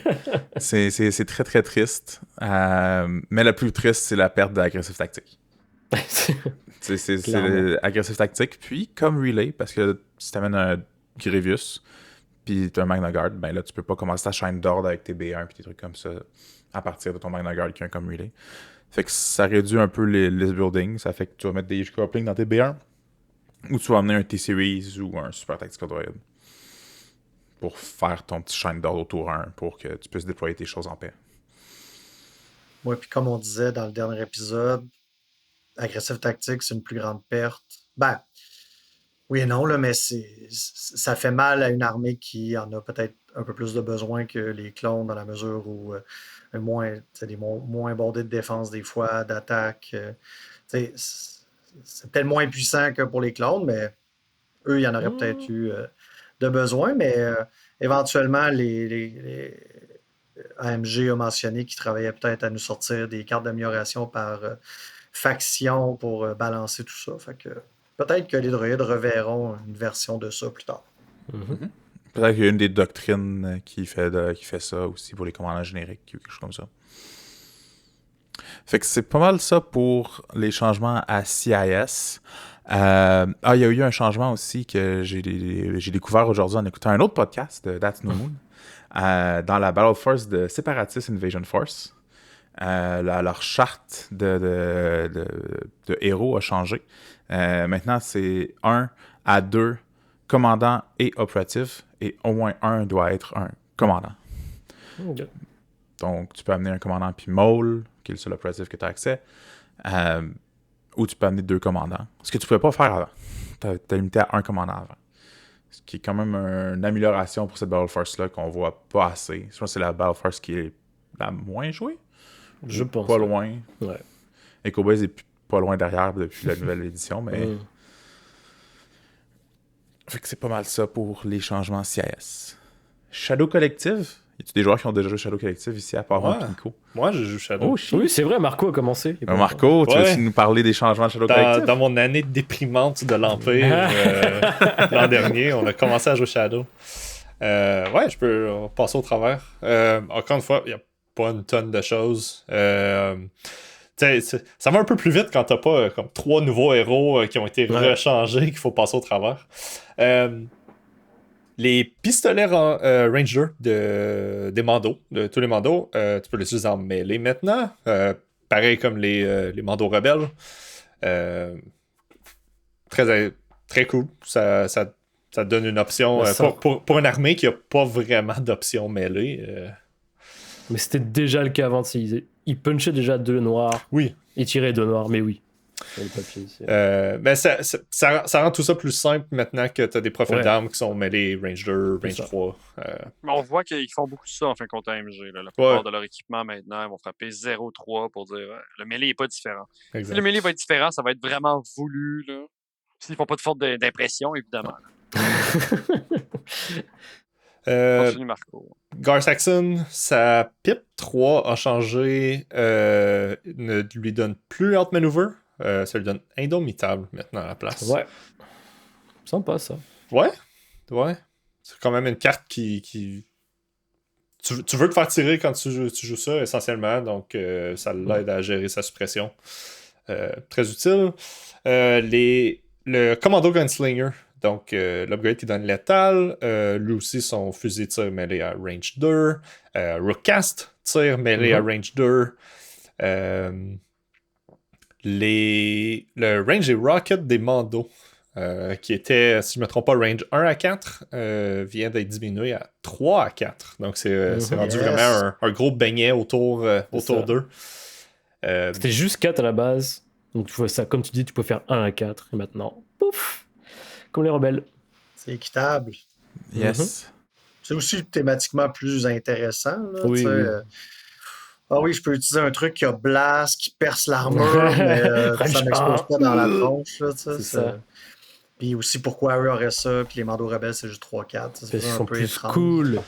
C'est très très triste. Mais le plus triste, c'est la perte d'agressif tactique. c'est agressif tactique. Puis comme relay, parce que si tu amènes un Grievous, puis tu as un Magna Guard, ben là, tu peux pas commencer à shine d'ordre avec tes B1 puis des trucs comme ça à partir de ton Magna Guard qui a un comme relay. Fait que ça réduit un peu les list building. Ça fait que tu vas mettre des Huge Coupling dans tes B1 ou tu vas amener un T-Series ou un Super Tactical Droid pour faire ton petit shine d'ordre au tour 1 pour que tu puisses déployer tes choses en paix. Oui, puis comme on disait dans le dernier épisode, agressif tactique, c'est une plus grande perte. Ben, oui et non, là, mais ça fait mal à une armée qui en a peut-être un peu plus de besoin que les clones dans la mesure où des moins bordés de défense des fois, d'attaque. C'est peut-être moins puissant que pour les clones, mais eux, il y en aurait peut-être eu de besoin. Mais éventuellement, les AMG a mentionné qu'ils travaillaient peut-être à nous sortir des cartes d'amélioration par faction pour balancer tout ça. Fait que peut-être que les droïdes reverront une version de ça plus tard. Peut-être qu'il y a une des doctrines qui fait ça aussi pour les commandants génériques ou quelque chose comme ça. Fait que c'est pas mal ça pour les changements à CIS. Il y a eu un changement aussi que j'ai découvert aujourd'hui en écoutant un autre podcast de That's No Moon. Dans la Battle Force de Separatist Invasion Force. Leur charte de héros a changé. Maintenant, c'est 1 à 2 commandants et opératifs, et au moins un doit être un commandant. Okay. Donc, tu peux amener un commandant puis Maul, qui est le seul opératif que tu as accès. Ou tu peux amener 2 commandants. Ce que tu pouvais pas faire avant. T'as limité à 1 commandant avant. Ce qui est quand même une amélioration pour cette Battle Force-là qu'on voit pas assez. Je pense que c'est la Battle Force qui est la moins jouée. Je pense. Pas loin. Ouais. Echo Base est pas loin derrière depuis la nouvelle édition, mais... Fait que c'est pas mal ça pour les changements CIS. Shadow Collective. Y a-tu des joueurs qui ont déjà joué Shadow Collective ici à part moi et Nico? Moi, je joue Shadow. Oh, shit. Oui, c'est vrai, Marco a commencé. Marco, tu veux nous parler des changements de Shadow Collective? Dans mon année déprimante de l'Empire, l'an dernier, on a commencé à jouer Shadow. Ouais, je peux passer au travers. Encore une fois, il n'y a pas une tonne de choses. Ça va un peu plus vite quand t'as pas comme 3 nouveaux héros qui ont été rechangés qu'il faut passer au travers. Les pistolets Ranger des mandos, de tous les mandos, tu peux les utiliser en mêlée maintenant. Pareil comme les mandos rebelles. Très cool. Ça donne une option pour une armée qui n'a pas vraiment d'option mêlée. Mais c'était déjà le cas avant. Il punchait déjà 2 noirs. Oui. Il tirait 2 noirs, mais oui. Le papier, mais ça rend tout ça plus simple maintenant que tu as des profils d'armes qui sont mêlés Ranger, Range 3. Mais on voit qu'ils font beaucoup de ça en fin de compte à AMG. La plupart de leur équipement maintenant, ils vont frapper 0-3 pour dire le mêlée n'est pas différent. Exact. Si le mêlée va être différent, ça va être vraiment voulu. Là. S'ils font pas de faute d'impression, évidemment. Continue, Marco. Gar Saxon, sa PIP 3 a changé, ne lui donne plus Outmaneuver, ça lui donne Indomitable maintenant à la place. Ouais. Sympa ça. Ouais. C'est quand même une carte qui... Tu veux te faire tirer quand tu joues ça essentiellement, donc ça l'aide à gérer sa suppression. Très utile. Le Commando Gunslinger. Donc, l'upgrade qui donne létal. Lui aussi, son fusil tire mêlé à range 2. Rookcast tire mêlé à range 2. Le range et rocket des mandos, qui était, si je ne me trompe pas, range 1 à 4, vient d'être diminué à 3 à 4. Donc, c'est rendu vraiment un gros beignet autour d'eux. C'était juste 4 à la base. Donc, ça, comme tu dis, tu peux faire 1 à 4. Et maintenant, pouf! Comme les rebelles. C'est équitable. Yes. C'est aussi thématiquement plus intéressant. Là, oui. Ah oui, je peux utiliser un truc qui a blast, qui perce l'armure, mais ça ne m'expose pas dans la tronche. Là, c'est ça. Puis aussi, pourquoi eux auraient ça, puis les mandos rebelles, c'est juste 3-4. C'est un peu plus cool.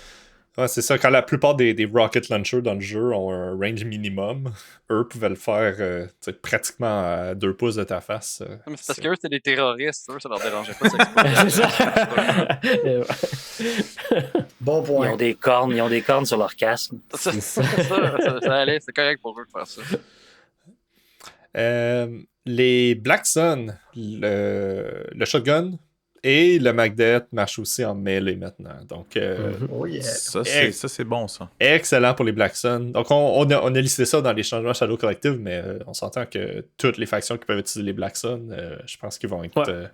Ouais, c'est ça. Quand la plupart des rocket launchers dans le jeu ont un range minimum, eux pouvaient le faire pratiquement à 2 pouces de ta face. Mais c'est parce qu'eux, c'était des terroristes. Eux, ça leur dérangeait pas de s'exposer. Bon point. Ils ont des cornes sur leur casque. Ça allait. C'est correct pour eux de faire ça. Les Black Sun, le shotgun et le Magdet marche aussi en mêlée maintenant. Donc, ça, c'est bon, ça. Excellent pour les Black Sun. Donc, on a listé ça dans les changements Shadow Collective, mais on s'entend que toutes les factions qui peuvent utiliser les Black Sun, je pense qu'ils vont être...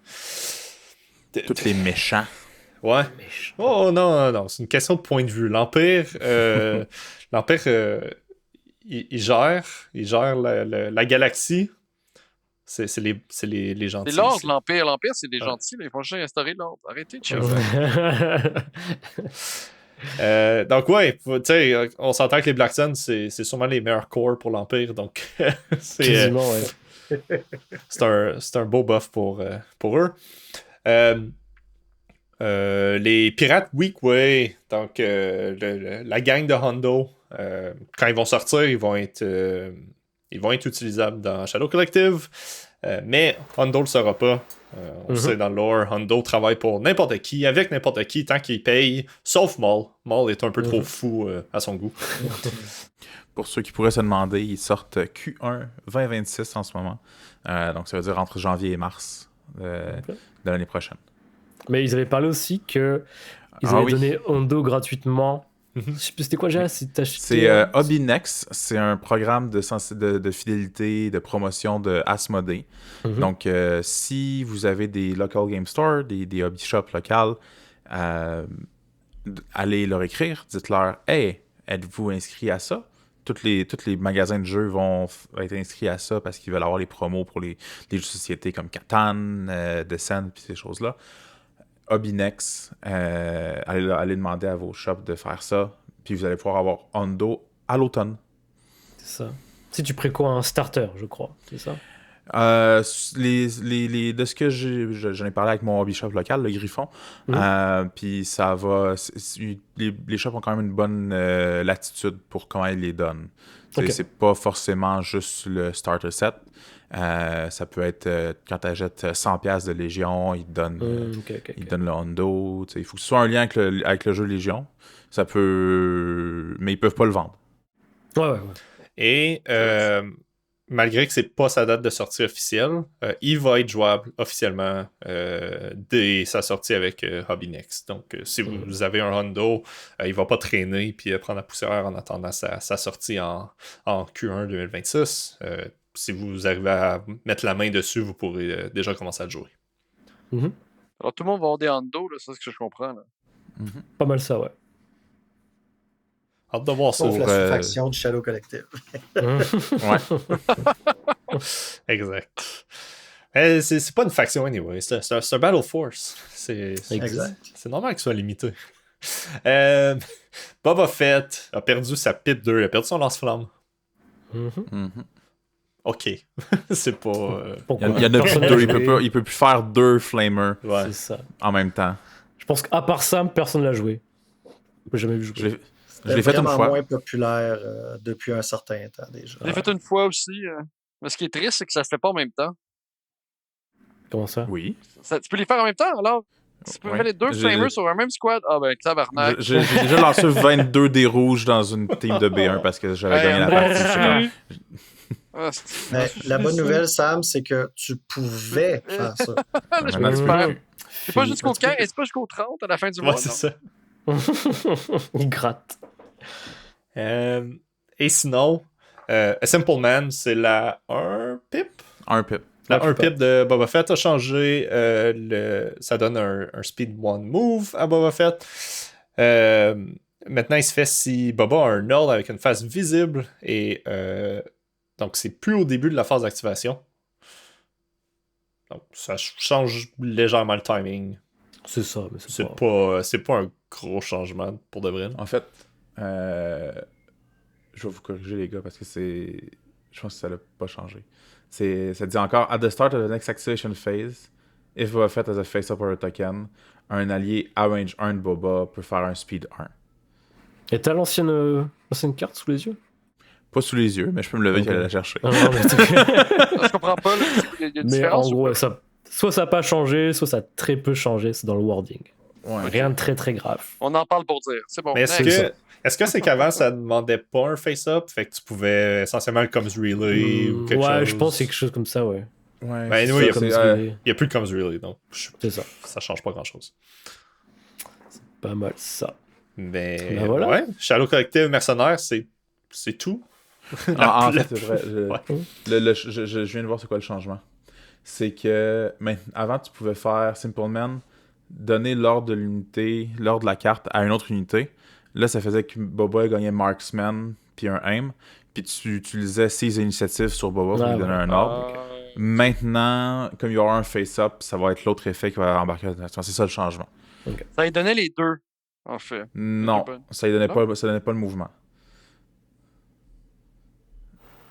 Tous les méchants. Ouais. Oh non, c'est une question de point de vue. L'Empire, il gère la galaxie. C'est les gentils. C'est l'ordre, l'Empire. L'Empire, c'est des gentils. Là. Ils vont juste instaurer l'ordre. Arrêtez de chercher. Donc, ouais, on s'entend que les Black Sun, c'est sûrement les meilleurs corps pour l'Empire. Donc, c'est un beau buff pour eux. Les pirates Weak Way, donc la gang de Hondo, quand ils vont sortir, ils vont être utilisables dans Shadow Collective, mais Hondo le sera pas. On sait dans le lore, Hondo travaille pour n'importe qui, avec n'importe qui, tant qu'il paye, sauf Maul. Maul est un peu trop fou à son goût. Pour ceux qui pourraient se demander, ils sortent Q1 2026 en ce moment. Donc ça veut dire entre janvier et mars de l'année prochaine. Mais ils avaient parlé aussi qu'ils avaient donné Hondo gratuitement. Je sais plus c'était quoi déjà. C'est Hobby Next, c'est un programme de fidélité, de promotion de Asmodée. Donc si vous avez des local game stores, des hobby shops locales, allez leur écrire, dites-leur hey, êtes-vous inscrit à ça? tous les magasins de jeux vont être inscrits à ça parce qu'ils veulent avoir les promos pour les jeux de société comme Catan, Descent, puis ces choses-là. Hobbynex, allez demander à vos shops de faire ça, puis vous allez pouvoir avoir Hondo à l'automne. C'est ça. Si tu précois un starter, je crois, c'est ça? De ce que j'en ai parlé avec mon hobby shop local, le Griffon, puis ça va. Les shops ont quand même une bonne latitude pour comment ils les donnent. C'est pas forcément juste le starter set. Ça peut être quand tu achètes 100$ de Légion, ils te donnent, ils te donnent le Hondo. Il faut que ce soit un lien avec le jeu Légion. Ça peut. Mais ils peuvent pas le vendre. Ouais. Et malgré que c'est pas sa date de sortie officielle, il va être jouable officiellement dès sa sortie avec Hobbynex. Donc, si vous avez un Hondo, il va pas traîner puis prendre la poussière en attendant sa sortie en Q1 2026. Si vous arrivez à mettre la main dessus, vous pourrez déjà commencer à jouer. Alors, tout le monde va avoir des Hondo, là, c'est ce que je comprends. Là. Pas mal ça, ouais. Hâte de voir ça. Sauf la sous-faction de Shadow Collective. Ouais. Exact. C'est pas une faction anyway, c'est un Battle Force. C'est normal qu'il soit limité. Boba Fett a perdu sa Pit 2, il a perdu son lance-flamme. Ok. C'est pas. Il y en a plus deux, il peut plus faire 2 flamers C'est ça. en même temps. Je pense qu'à part Sam, personne l'a joué. J'ai jamais vu jouer. Je l'ai fait une fois. Moins populaire depuis un certain temps déjà. Je l'ai fait une fois aussi. Mais ce qui est triste, c'est que ça se fait pas en même temps. Comment ça? Oui. Tu peux les faire en même temps, alors? Tu peux faire les 2 flamers sur un même squad? Ah ben, tabarnak. J'ai déjà lancé 22 dés rouges dans une team de B1 parce que j'avais gagné la partie. Mais la bonne nouvelle, Sam, c'est que tu pouvais faire ça. Je peux faire. C'est pas jusqu'au 15 et c'est pas jusqu'au 30 à la fin du mois. C'est ça. Il gratte. Et sinon, A Simple Man, c'est la 1 pip. 1 pip. La 1 pip de Boba Fett a changé. Ça donne un speed 1 move à Boba Fett. Maintenant, il se fait si Boba a un ordre avec une phase visible. Et donc, c'est plus au début de la phase d'activation. Donc, ça change légèrement le timing. C'est ça, mais c'est pas un gros changement pour de vrai. En fait, je vais vous corriger les gars parce que je pense que ça l'a pas changé. Ça dit encore at the start of the next activation phase, if Boba Fett as a face-up or a token, un allié à range 1 de Boba peut faire un speed 1. Et t'as l'ancienne carte sous les yeux? Pas sous les yeux, mais je peux me lever et aller la chercher. Je comprends pas. Il y a une mais différence. En gros, soit ça n'a pas changé, soit ça a très peu changé, c'est dans le wording. Ouais, Rien de très très grave. On en parle pour dire. C'est bon. Mais est-ce que c'est qu'avant ça demandait pas un face-up? Fait que tu pouvais essentiellement le Comes Relay ou quelque chose? Ouais, je pense que c'est quelque chose comme ça, ouais. Ouais, ben, anyway, il n'y a plus de Comes Relay, donc c'est ça. Ça change pas grand-chose. C'est pas mal ça. Mais ben voilà. Ouais, Shadow Collective Mercenaire, c'est tout. En fait, c'est vrai. Je viens de voir c'est quoi le changement. C'est que avant, tu pouvais faire Simple Man, donner l'ordre de l'unité, l'ordre de la carte à une autre unité. Là, ça faisait que Boba gagnait Marksman puis un aim. Puis tu utilisais ses initiatives sur Boba pour lui donner un ordre. Maintenant, comme il y aura un face-up, ça va être l'autre effet qui va embarquer là-dedans. C'est ça le changement. Okay. Ça lui donnait les deux, en fait. Non, ça lui donnait pas le mouvement.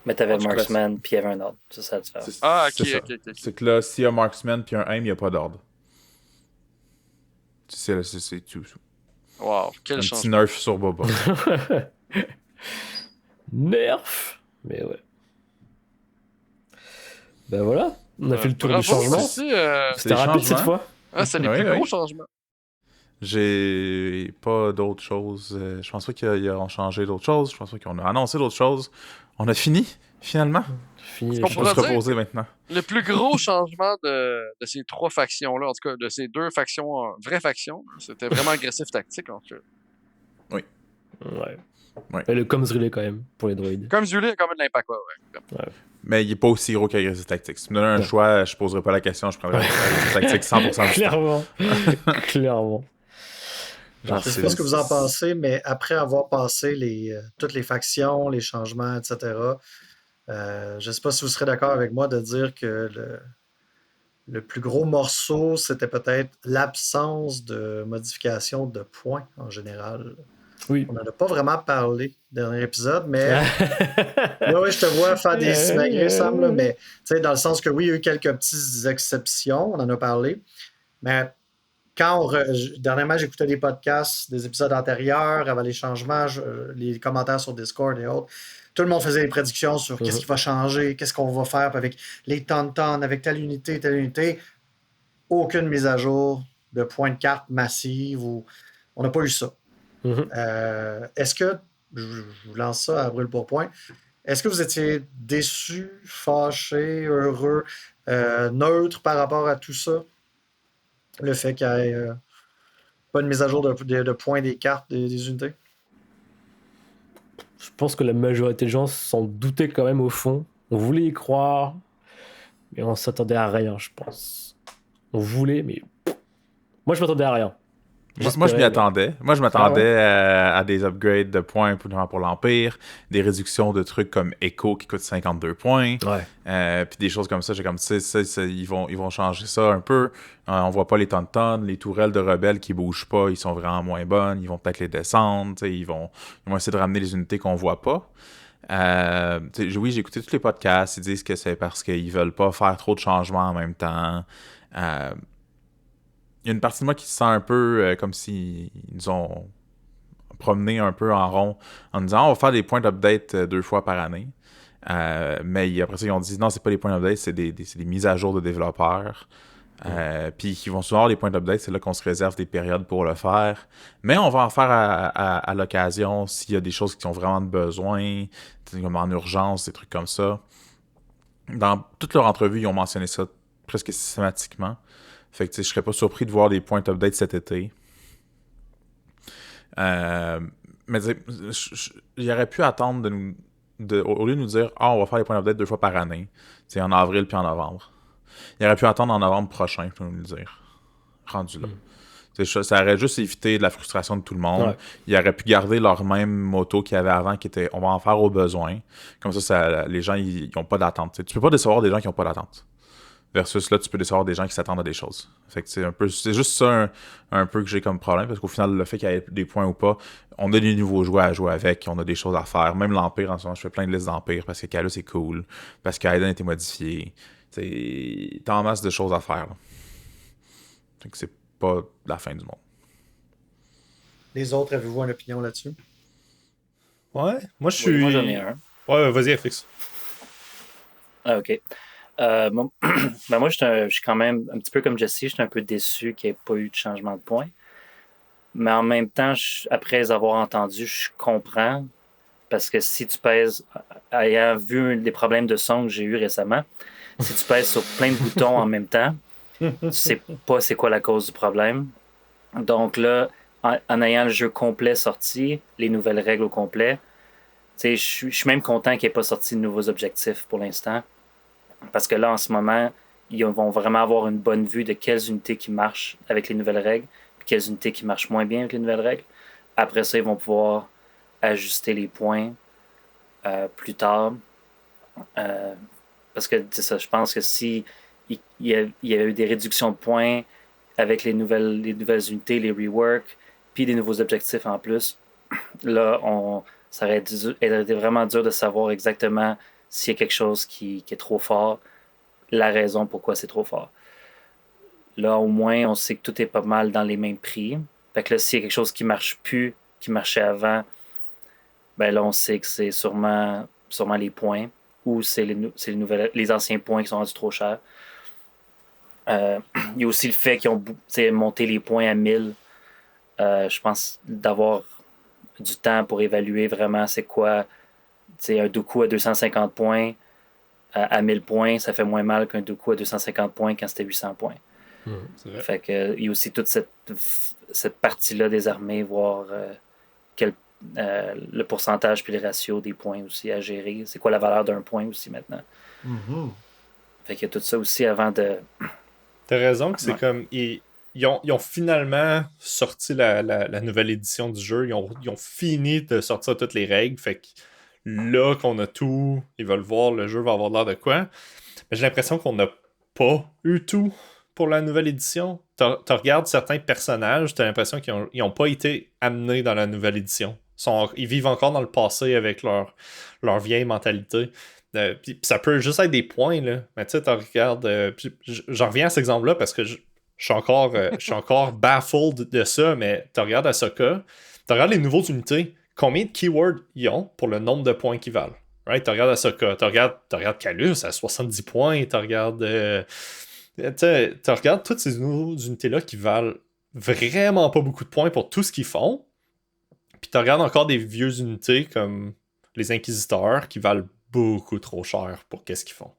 Mais t'avais Marksman puis il y avait un ordre. C'est ça la différence. Ok. C'est que là, s'il y a Marksman puis un aim, il n'y a pas d'ordre. C'est tout. Wow, quel changement. Un petit nerf sur Boba. Nerf. Mais ouais. Ben voilà, on a fait le tour du changement. C'était rapide cette fois. C'est les plus gros changements. J'ai pas d'autres choses. Je pense pas qu'ils ont changé d'autres choses. Je pense pas qu'on a annoncé d'autres choses. On a fini, finalement. On peut se reposer maintenant. Le plus gros changement de ces 3 factions-là, en tout cas de ces 2 factions, vraies factions, c'était vraiment agressif tactique, en fait. Oui. Ouais. Et le Coms Relay quand même, pour les droïdes. Coms Relay, quand même de l'impact, ouais. Mais il est pas aussi gros qu'agressif tactique. Si tu me donnais un choix, je poserais pas la question, je prendrais agressif tactique 100% du Clairement. Clairement. Je ne sais pas ce que vous en pensez, mais après avoir passé toutes les factions, les changements, etc., je ne sais pas si vous serez d'accord avec moi de dire que le plus gros morceau, c'était peut-être l'absence de modification de points en général. Oui. On n'en a pas vraiment parlé dernier épisode, mais oui, je te vois faire des simagrées, Sam, là, mais dans le sens que oui, il y a eu quelques petites exceptions, on en a parlé, mais dernièrement, j'écoutais des podcasts des épisodes antérieurs, avant les changements, les commentaires sur Discord et autres. Tout le monde faisait des prédictions sur qu'est-ce qui va changer, qu'est-ce qu'on va faire avec les tonnes, avec telle unité. Aucune mise à jour de points de carte massive. On n'a pas eu ça. Est-ce que, je vous lance ça à brûle pour point, est-ce que vous étiez déçu, fâché, heureux, neutre par rapport à tout ça? Le fait qu'il n'y ait pas de mise à jour de points des cartes des unités? Je pense que la majorité des gens s'en doutaient quand même au fond. On voulait y croire, mais on s'attendait à rien, je pense. On voulait, mais moi je m'attendais à rien. Moi, je m'y attendais. Moi, je m'attendais à des upgrades de points pour l'Empire, des réductions de trucs comme Echo qui coûte 52 points, puis des choses comme ça. J'ai comme, ils vont changer ça un peu. On voit pas les tonnes, les tourelles de rebelles qui bougent pas, ils sont vraiment moins bonnes. Ils vont peut-être les descendre. Ils vont essayer de ramener les unités qu'on voit pas. Oui, j'ai écouté tous les podcasts. Ils disent que c'est parce qu'ils veulent pas faire trop de changements en même temps. Il y a une partie de moi qui se sent un peu comme s'ils nous ont promené un peu en rond en nous disant on va faire des points d'update 2 fois par année. Mais après ça, ils ont dit non, c'est pas des points d'update, c'est des mises à jour de développeurs. Puis qui vont souvent avoir des points d'update, c'est là qu'on se réserve des périodes pour le faire. Mais on va en faire à l'occasion s'il y a des choses qui ont vraiment de besoin, comme en urgence, des trucs comme ça. Dans toute leur entrevue, ils ont mentionné ça presque systématiquement. Fait que je serais pas surpris de voir des points update cet été. Mais il aurait pu attendre au lieu de nous dire on va faire les points update 2 fois par année, en avril puis en novembre. Il aurait pu attendre en novembre prochain pour nous le dire. Rendu là. Ça aurait juste évité de la frustration de tout le monde. Ils auraient pu garder leur même moto qu'il y avait avant qui était on va en faire au besoin. Comme ça les gens ils n'ont pas d'attente. Tu peux pas décevoir des gens qui n'ont pas d'attente. Versus là, tu peux décevoir des gens qui s'attendent à des choses. Fait que c'est juste ça un peu que j'ai comme problème, parce qu'au final, le fait qu'il y ait des points ou pas, on a des nouveaux jouets à jouer avec, on a des choses à faire. Même l'Empire, en ce moment, je fais plein de listes d'Empire, parce que Calus est cool, parce qu'Aiden a été modifié. T'as en masse de choses à faire. Là. Fait que c'est pas la fin du monde. Les autres, avez-vous une opinion là-dessus? Ouais, moi je suis... moi j'en ai un. Ouais, vas-y, FX. Ah, ok. Moi, je suis quand même un petit peu comme Jesse, je suis un peu déçu qu'il n'y ait pas eu de changement de points. Mais en même temps, après avoir entendu, je comprends. Parce que si tu pèses, ayant vu les problèmes de son que j'ai eu récemment, si tu pèses sur plein de boutons en même temps, tu sais pas c'est quoi la cause du problème. Donc là, en ayant le jeu complet sorti, les nouvelles règles au complet, je suis même content qu'il n'y ait pas sorti de nouveaux objectifs pour l'instant. Parce que là, en ce moment, ils vont vraiment avoir une bonne vue de quelles unités qui marchent avec les nouvelles règles, puis quelles unités qui marchent moins bien avec les nouvelles règles. Après ça, ils vont pouvoir ajuster les points plus tard. Parce que c'est ça, je pense que si il y a eu des réductions de points avec les nouvelles unités, les reworks, puis des nouveaux objectifs en plus, là, ça aurait été vraiment dur de savoir exactement s'il y a quelque chose qui est trop fort, la raison pourquoi c'est trop fort. Là, au moins, on sait que tout est pas mal dans les mêmes prix. Fait que là, s'il y a quelque chose qui marche plus, qui marchait avant, ben là, on sait que c'est sûrement les points ou c'est les anciens points qui sont rendus trop chers. Il y a aussi le fait qu'ils ont monté les points à 1000. Je pense d'avoir du temps pour évaluer vraiment c'est quoi un Dooku à 250 points à 1000 points, ça fait moins mal qu'un Dooku à 250 points quand c'était 800 points. C'est vrai. Fait que, il y a aussi toute cette partie-là des armées, voir le pourcentage puis les ratios des points aussi à gérer. C'est quoi la valeur d'un point aussi maintenant. Mm-hmm. Fait qu'il y a tout ça aussi avant de... T'as raison que c'est comme... ils ont finalement sorti la nouvelle édition du jeu. Ils ont fini de sortir toutes les règles. Fait que là qu'on a tout, ils veulent voir le jeu va avoir l'air de quoi. Mais j'ai l'impression qu'on n'a pas eu tout pour la nouvelle édition. Tu regardes certains personnages, tu as l'impression qu'ils n'ont pas été amenés dans la nouvelle édition. Ils vivent encore dans le passé avec leur vieille mentalité. Puis ça peut juste être des points, là. Mais tu sais, tu regardes. J'en reviens à cet exemple-là parce que je suis encore baffled de ça, mais tu regardes Ahsoka, tu regardes les nouveaux unités, combien de keywords ils ont pour le nombre de points qu'ils valent. Right? Tu regardes Ahsoka, tu regardes Calus à 70 points, tu regardes toutes ces nouveaux unités-là qui valent vraiment pas beaucoup de points pour tout ce qu'ils font. Puis tu regardes encore des vieux unités comme les Inquisiteurs qui valent beaucoup trop cher pour qu'est-ce qu'ils font.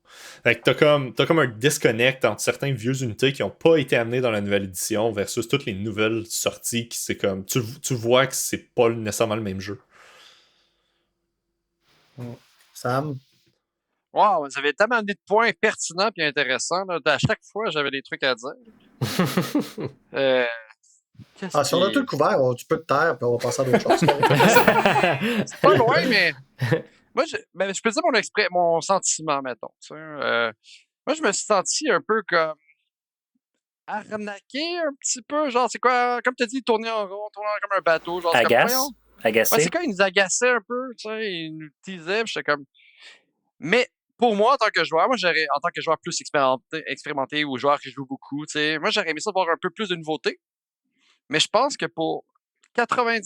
Fait que t'as comme un disconnect entre certains vieux unités qui n'ont pas été amenés dans la nouvelle édition versus toutes les nouvelles sorties qui c'est comme tu vois que c'est pas nécessairement le même jeu. Sam? Wow, vous avez tellement amené de points pertinents et intéressants. Là. À chaque fois, j'avais des trucs à dire. Si on a tout couvert, tu peux te taire et on va passer à d'autres choses. C'est pas loin, mais moi, je peux dire mon sentiment, mettons. Moi, je me suis senti un peu comme arnaqué un petit peu. Genre, c'est quoi? Comme tu as dit, tourner en rond, tourner comme un bateau. Genre, Agacé. Ouais, c'est quand ils nous agaçaient un peu, tu sais, ils nous teasaient, j'étais comme... Mais pour moi, en tant que joueur, en tant que joueur plus expérimenté ou joueur qui joue beaucoup, tu sais, moi, j'aurais aimé ça voir un peu plus de nouveautés. Mais je pense que pour 90%,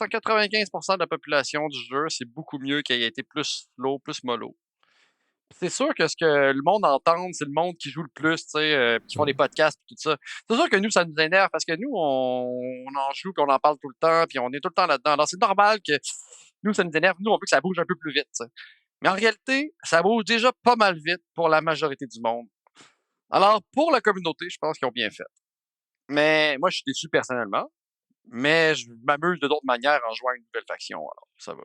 95% de la population du jeu, c'est beaucoup mieux qu'il ait été plus slow, plus mollo. C'est sûr que ce que le monde entend, c'est le monde qui joue le plus, tu sais, qui font des podcasts et tout ça. C'est sûr que nous, ça nous énerve parce que nous, on en joue puis on en parle tout le temps puis on est tout le temps là-dedans. Alors, c'est normal que nous, ça nous énerve. Nous, on veut que ça bouge un peu plus vite, tu sais. Mais en réalité, ça bouge déjà pas mal vite pour la majorité du monde. Alors, pour la communauté, je pense qu'ils ont bien fait. Mais moi, je suis déçu personnellement. Mais je m'amuse de d'autres manières en jouant à une nouvelle faction. Alors, ça va.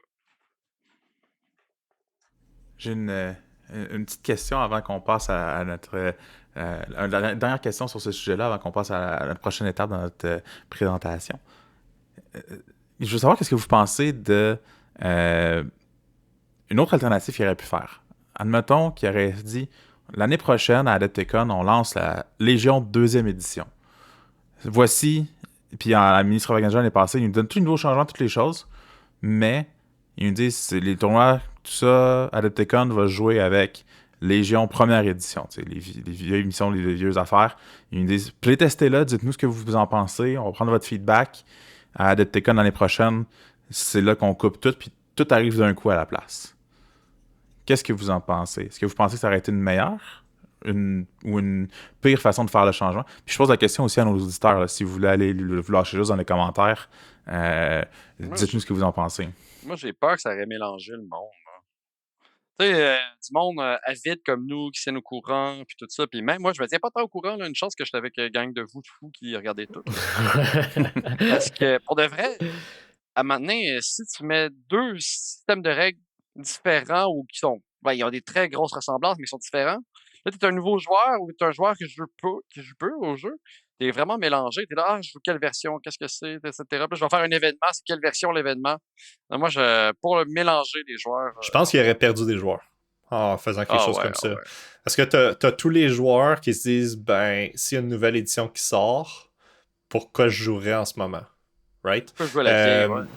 J'ai une petite question avant qu'on passe à notre... la dernière question sur ce sujet-là avant qu'on passe à la prochaine étape dans notre présentation. Je veux savoir qu'est-ce que vous pensez de une autre alternative qu'il aurait pu faire. Admettons qu'il aurait dit l'année prochaine à Adepticon, on lance la Légion 2e édition. Voici, puis la ministre Vaganjan l'année passée, il nous donne tout nouveau changement, toutes les choses, mais ils nous disent c'est les tournois, tout ça, Adepticon va jouer avec Légion 1re édition, les vieilles missions, les vieilles affaires. Ils nous disent playtestez-la, dites-nous ce que vous en pensez, on va prendre votre feedback à Adepticon l'année prochaine. C'est là qu'on coupe tout, puis tout arrive d'un coup à la place. Qu'est-ce que vous en pensez? Est-ce que vous pensez que ça aurait été une meilleure ou une pire façon de faire le changement? Puis je pose la question aussi à nos auditeurs, là, si vous voulez aller vous lâcher juste dans les commentaires, dites-nous ce que vous en pensez. Moi, j'ai peur que ça aurait mélangé le monde. Tu sais, du monde avide comme nous, qui s'est au courant, puis tout ça. Puis même moi, je me tiens pas tant au courant. Là, une chance que j'étais avec une gang de vous de fous qui regardaient tout. Parce que, pour de vrai, à un moment donné, si tu mets deux systèmes de règles différents ou qui sont... Ben, ils ont des très grosses ressemblances, mais ils sont différents. Là, t'es un nouveau joueur ou t'es un joueur qui joue peu au jeu. T'es vraiment mélangé. T'es là, je joue quelle version, qu'est-ce que c'est, etc. Puis je vais faire un événement, c'est quelle version l'événement. Moi, pour mélanger les joueurs... Je pense qu'il aurait perdu des joueurs en faisant quelque chose comme ça. Ouais. Parce que t'as tous les joueurs qui se disent, ben, s'il y a une nouvelle édition qui sort, pourquoi je jouerais en ce moment? Right?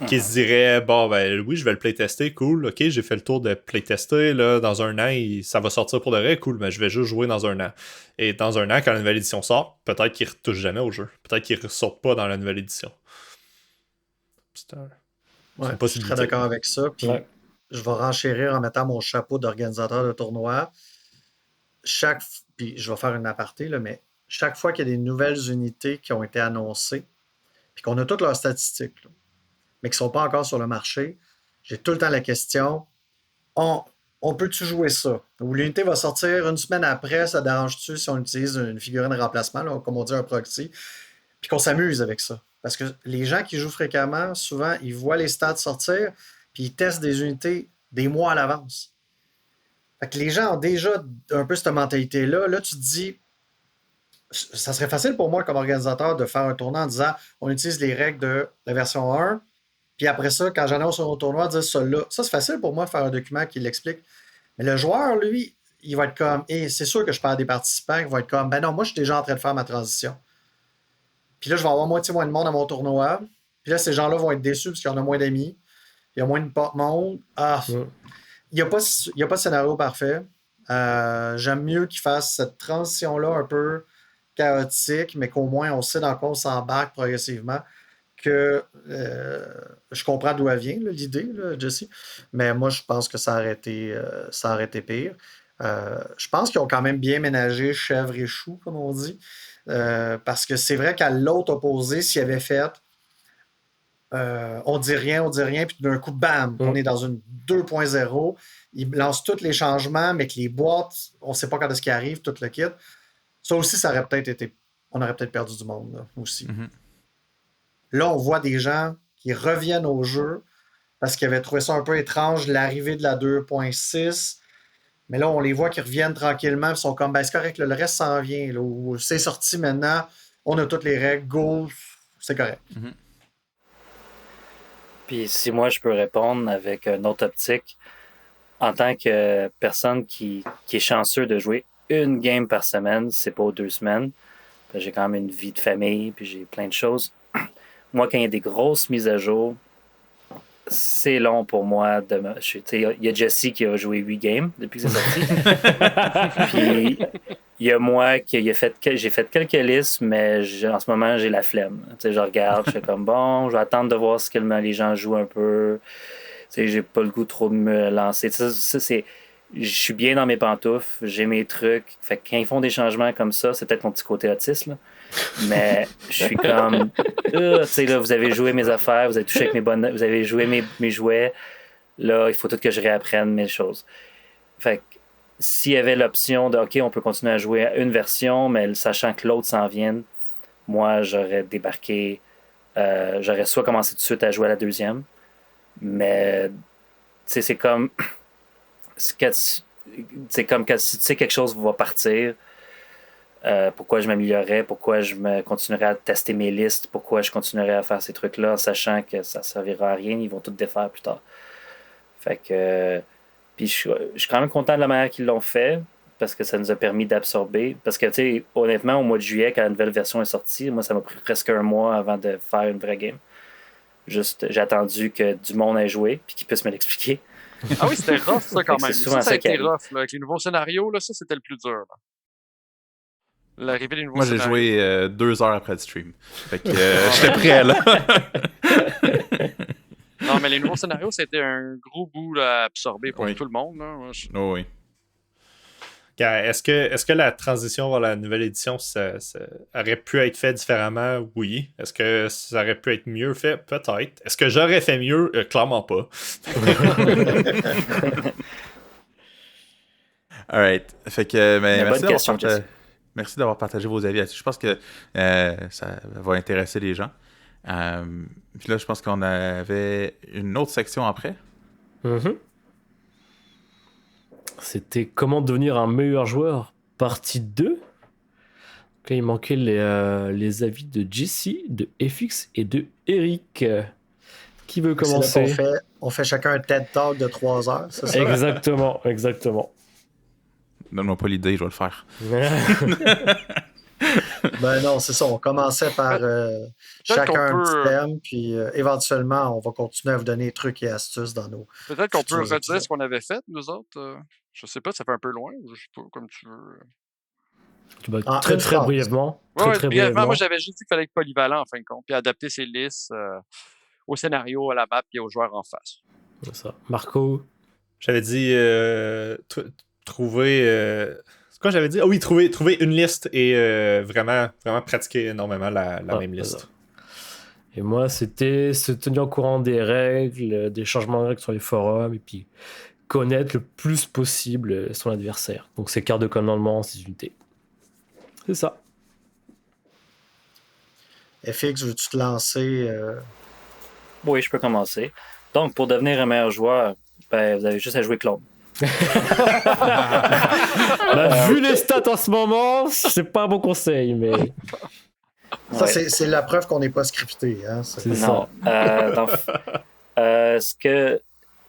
Qui se dirait bon ben oui je vais le playtester, cool, ok j'ai fait le tour de playtester, là dans un an ça va sortir pour de vrai, cool, mais je vais juste jouer dans un an. Et dans un an quand la nouvelle édition sort, peut-être qu'il ne retouche jamais au jeu, peut-être qu'il ne ressort pas dans la nouvelle édition. Je suis très d'accord avec ça, puis je vais renchérir en mettant mon chapeau d'organisateur de tournoi. Puis je vais faire une aparté là, mais chaque fois qu'il y a des nouvelles unités qui ont été annoncées puis qu'on a toutes leurs statistiques, là, mais qui ne sont pas encore sur le marché, j'ai tout le temps la question, on peut-tu jouer ça? Ou l'unité va sortir une semaine après, ça dérange-tu si on utilise une figurine de remplacement, là, comme on dit un proxy, puis qu'on s'amuse avec ça? Parce que les gens qui jouent fréquemment, souvent, ils voient les stats sortir, puis ils testent des unités des mois à l'avance. Fait que les gens ont déjà un peu cette mentalité-là. Là, tu te dis, ça serait facile pour moi comme organisateur de faire un tournoi en disant on utilise les règles de la version 1, puis après ça, quand j'annonce un tournoi, dire ça là. Ça, c'est facile pour moi de faire un document qui l'explique. Mais le joueur, lui, il va être comme, et c'est sûr que je parle des participants, il va être comme, ben non, moi, je suis déjà en train de faire ma transition. Puis là, je vais avoir moitié moins de monde à mon tournoi. Puis là, ces gens-là vont être déçus parce qu'il y en a moins d'amis. Il y a moins de monde. Il n'y a pas de scénario parfait. J'aime mieux qu'ils fassent cette transition-là un peu chaotique, mais qu'au moins on sait dans quoi on s'embarque progressivement. Que je comprends d'où elle vient, là, l'idée, là, Jesse. Mais moi, je pense que ça aurait été pire. Je pense qu'ils ont quand même bien ménagé chèvre et chou, comme on dit. Parce que c'est vrai qu'à l'autre opposé, s'il avait fait on dit rien, puis d'un coup, bam, on est dans une 2.0. Ils lancent tous les changements, mais que les boîtes, on ne sait pas quand est-ce qu'ils arrivent, tout le kit. Ça aussi, ça aurait peut-être été. On aurait peut-être perdu du monde, là, aussi. Mm-hmm. Là, on voit des gens qui reviennent au jeu parce qu'ils avaient trouvé ça un peu étrange, l'arrivée de la 2.6. Mais là, on les voit qui reviennent tranquillement. Ils sont comme, ben, c'est correct, là, le reste s'en vient. Là, c'est sorti maintenant. On a toutes les règles. Go, c'est correct. Mm-hmm. Puis si moi, je peux répondre avec une autre optique, en tant que personne qui est chanceux de jouer une game par semaine, c'est pas aux 2 semaines. J'ai quand même une vie de famille, puis j'ai plein de choses. Moi, quand il y a des grosses mises à jour, c'est long pour moi. Il y a Jesse qui a joué 8 games depuis que c'est sorti. Puis il y a moi j'ai fait quelques listes, mais en ce moment, j'ai la flemme. Je regarde, je fais comme bon, je vais attendre de voir ce que les gens jouent un peu. J'ai pas le goût trop de me lancer. Je suis bien dans mes pantoufles, j'ai mes trucs. Fait que quand ils font des changements comme ça, c'est peut-être mon petit côté autiste, là. Mais je suis comme là, vous avez joué mes affaires, vous avez touché avec vous avez joué mes jouets. Là, il faut tout que je réapprenne mes choses. Fait que s'il y avait l'option de OK, on peut continuer à jouer à une version, mais sachant que l'autre s'en vienne, moi j'aurais débarqué. J'aurais soit commencé tout de suite à jouer à la deuxième. Mais c'est comme quand tu sais quelque chose va partir, pourquoi je m'améliorerais, pourquoi je continuerais à tester mes listes, pourquoi je continuerais à faire ces trucs-là en sachant que ça ne servira à rien, ils vont tout défaire plus tard. Fait que puis je suis quand même content de la manière qu'ils l'ont fait parce que ça nous a permis d'absorber. Parce que, tu sais, honnêtement, au mois de juillet, quand la nouvelle version est sortie, moi, ça m'a pris presque un mois avant de faire une vraie game. Juste, j'ai attendu que du monde ait joué puis qu'ils puissent me l'expliquer. Ah oui, c'était rough, ça, quand même. Ça a été rough. Là. Avec les nouveaux scénarios, là, ça, c'était le plus dur. Là. L'arrivée des nouveaux scénarios. Moi, j'ai joué 2 heures après le stream. Fait que j'étais prêt, là. Non, mais les nouveaux scénarios, c'était un gros bout là, à absorber pour tout le monde. Là. Oh, oui. Est-ce que la transition vers la nouvelle édition, ça aurait pu être fait différemment? Oui. Est-ce que ça aurait pu être mieux fait? Peut-être. Est-ce que j'aurais fait mieux? Clairement pas. Alright. Fait que, merci d'avoir partagé vos avis là-dessus. Je pense que ça va intéresser les gens. Puis là, je pense qu'on avait une autre section après. Mm-hmm. C'était comment devenir un meilleur joueur, partie 2. Donc là, il manquait les avis de Jesse, de FX et de Eric. Qui veut commencer? On fait chacun un TED Talk de 3 heures, c'est ça? Exactement. Donne-moi pas l'idée, je vais le faire. Ben non, c'est ça. On commençait par chacun un petit thème, puis éventuellement, on va continuer à vous donner des trucs et astuces dans nos... Peut-être qu'on peut redire ce qu'on avait fait, nous autres. Je sais pas, ça fait un peu loin, je sais pas, comme tu veux. Très brièvement. Très brièvement. Moi, j'avais juste dit qu'il fallait être polyvalent, en fin de compte, puis adapter ses listes au scénario, à la map, et aux joueurs en face. C'est ça. Marco? J'avais dit trouver... quoi j'avais dit? Ah oui, trouver une liste et vraiment pratiquer énormément la même liste. Et moi, c'était se tenir au courant des règles, des changements de règles sur les forums, et puis connaître le plus possible son adversaire. Donc ses cartes de commandement, ses unités. C'est ça. FX, veux-tu te lancer? Oui, je peux commencer. Donc, pour devenir un meilleur joueur, vous avez juste à jouer clone. Vu les stats en ce moment, c'est pas un bon conseil, mais. Ça, c'est la preuve qu'on n'est pas scripté. Hein? C'est ça.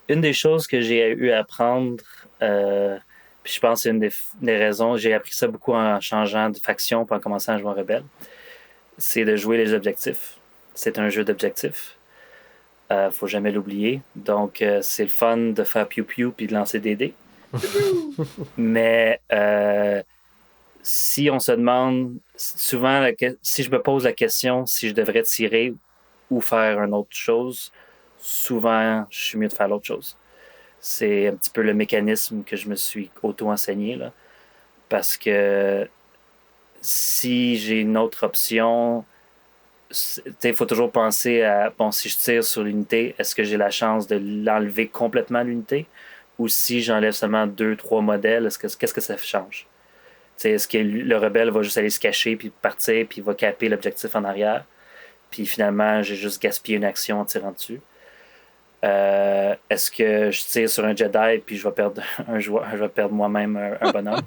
Une des choses que j'ai eu à apprendre, puis je pense que c'est une des raisons, j'ai appris ça beaucoup en changeant de faction puis en commençant à jouer en rebelle, c'est de jouer les objectifs. C'est un jeu d'objectifs. Faut jamais l'oublier. Donc, c'est le fun de faire piou-piou puis de lancer des dés. Mais si on se demande, souvent, si je me pose la question si je devrais tirer ou faire une autre chose, souvent, je suis mieux de faire l'autre chose. C'est un petit peu le mécanisme que je me suis auto-enseigné, là. Parce que si j'ai une autre option, il faut toujours penser à, bon, si je tire sur l'unité, est-ce que j'ai la chance de l'enlever complètement l'unité? Ou si j'enlève seulement 2-3 modèles, qu'est-ce que ça change? Est-ce que le rebelle va juste aller se cacher, puis partir, puis il va caper l'objectif en arrière? Puis finalement, j'ai juste gaspillé une action en tirant dessus. Est-ce que je tire sur un Jedi puis je vais perdre je vais perdre moi-même un bonhomme?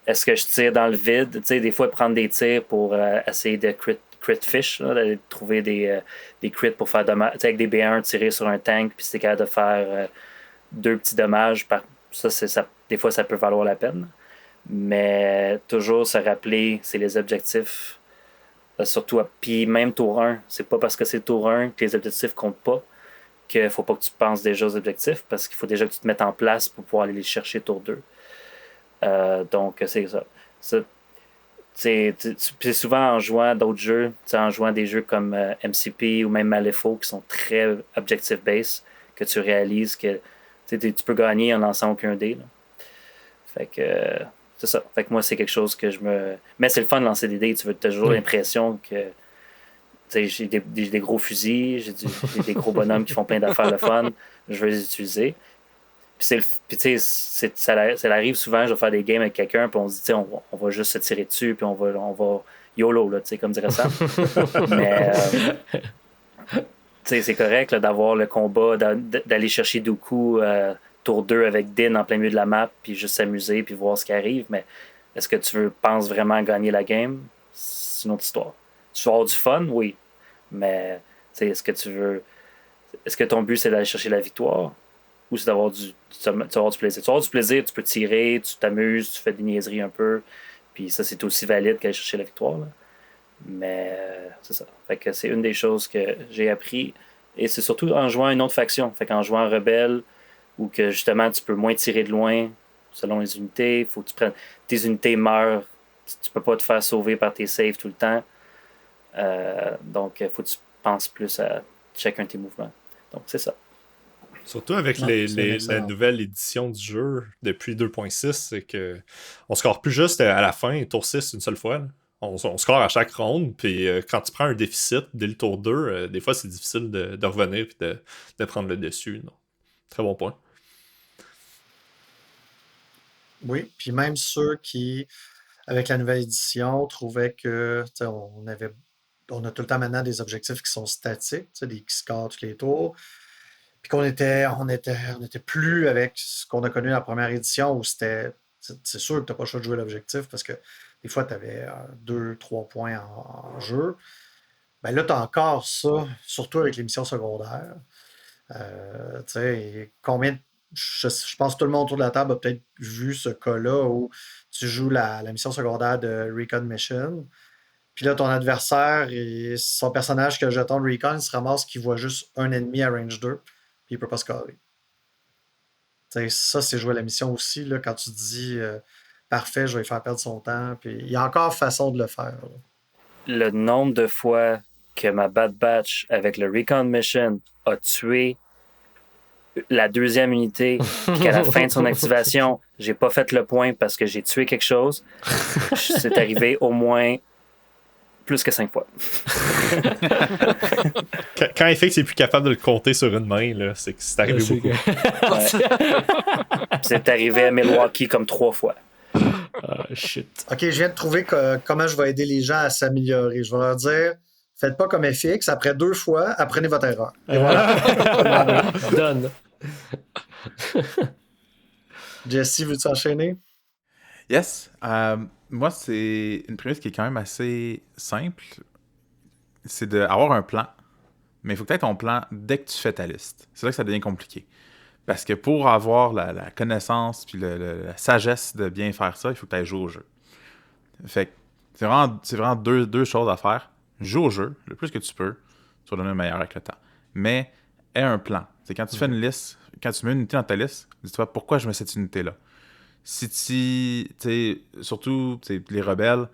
Est-ce que je tire dans le vide? Tu sais, des fois, prendre des tirs pour essayer de crit fish, là, d'aller trouver des crits pour faire dommage. Tu sais, avec des B1, tirer sur un tank puis c'est capable de faire 2 petits dommages. Ça, des fois, ça peut valoir la peine. Mais toujours se rappeler, c'est les objectifs. Surtout, puis même tour 1, c'est pas parce que c'est tour 1 que les objectifs comptent pas qu'il faut pas que tu penses déjà aux objectifs, parce qu'il faut déjà que tu te mettes en place pour pouvoir aller les chercher tour 2. Donc, c'est ça. C'est souvent en jouant d'autres jeux, en jouant des jeux comme MCP ou même Malifaux qui sont très objective-based, que tu réalises que tu peux gagner en lançant aucun dé. Là. Fait que... c'est ça. Fait que moi, c'est quelque chose que je me... Mais c'est le fun de lancer des dés. Tu veux toujours l'impression que j'ai des gros fusils, j'ai des gros bonhommes qui font plein d'affaires le fun. Je veux les utiliser. Puis ça arrive souvent, je vais faire des games avec quelqu'un, puis on se dit, on va juste se tirer dessus, puis on va YOLO, là, comme dirait ça. Mais c'est correct là, d'avoir le combat, d'aller chercher Dooku tour 2 avec Din en plein milieu de la map, puis juste s'amuser, puis voir ce qui arrive. Mais est-ce que tu penses vraiment gagner la game? C'est une autre histoire. Tu veux avoir du fun? Oui. Mais est-ce que ton but, c'est d'aller chercher la victoire? Ou c'est d'avoir du plaisir? Tu vas avoir du plaisir, tu peux tirer, tu t'amuses, tu fais des niaiseries un peu. Puis ça, c'est aussi valide qu'aller chercher la victoire. Là. Mais c'est ça. Fait que c'est une des choses que j'ai appris. Et c'est surtout en jouant à une autre faction. Fait qu'en jouant en rebelle, ou que justement tu peux moins tirer de loin selon les unités, il faut que tu prennes. Tes unités meurent, tu peux pas te faire sauver par tes saves tout le temps. Donc il faut que tu penses plus à chacun de tes mouvements. Donc c'est ça. Surtout avec la nouvelle édition du jeu depuis 2.6, c'est que on score plus juste à la fin, tour 6 une seule fois. Là. On score à chaque ronde, puis quand tu prends un déficit dès le tour 2, des fois c'est difficile de revenir et de prendre le dessus. Non. Très bon point. Oui, puis même ceux qui, avec la nouvelle édition, trouvaient que on a tout le temps maintenant des objectifs qui sont statiques, qui scorent tous les tours. Puis qu'on était plus avec ce qu'on a connu dans la première édition où c'est sûr que tu n'as pas le choix de jouer l'objectif parce que des fois tu avais 2-3 points en jeu. Ben là, tu as encore ça, surtout avec les missions secondaires. Je pense que tout le monde autour de la table a peut-être vu ce cas-là où tu joues la mission secondaire de Recon Mission. Puis là, ton adversaire, son personnage qui a le jeton de Recon, il se ramasse qu'il voit juste un ennemi à range 2, puis il peut pas scorer. Ça, c'est jouer à la mission aussi, là, quand tu dis parfait, je vais lui faire perdre son temps. Puis il y a encore façon de le faire. Là. Le nombre de fois que ma Bad Batch avec le Recon Mission a tué la deuxième unité, puis qu'à la fin de son activation, j'ai pas fait le point parce que j'ai tué quelque chose, c'est arrivé au moins plus que 5 fois. Quand il fait que c'est plus capable de le compter sur une main, là, c'est que c'est arrivé beaucoup. C'est arrivé à Milwaukee comme 3 fois. Shit. OK, je viens de trouver comment je vais aider les gens à s'améliorer. Je vais leur dire, faites pas comme FX, après 2 fois, apprenez votre erreur. Et voilà. Donne. Jesse, veux-tu enchaîner? Yes. Moi, c'est une prémisse qui est quand même assez simple. C'est d'avoir un plan. Mais il faut que tu aies ton plan dès que tu fais ta liste. C'est là que ça devient compliqué. Parce que pour avoir la connaissance puis la sagesse de bien faire ça, il faut que tu ailles jouer au jeu. Fait que c'est vraiment deux choses à faire. Joue au jeu, le plus que tu peux. Tu vas donner le meilleur avec le temps. Mais aie un plan. C'est quand tu fais une liste, quand tu mets une unité dans ta liste, dis-toi pourquoi je mets cette unité-là. Surtout les rebelles,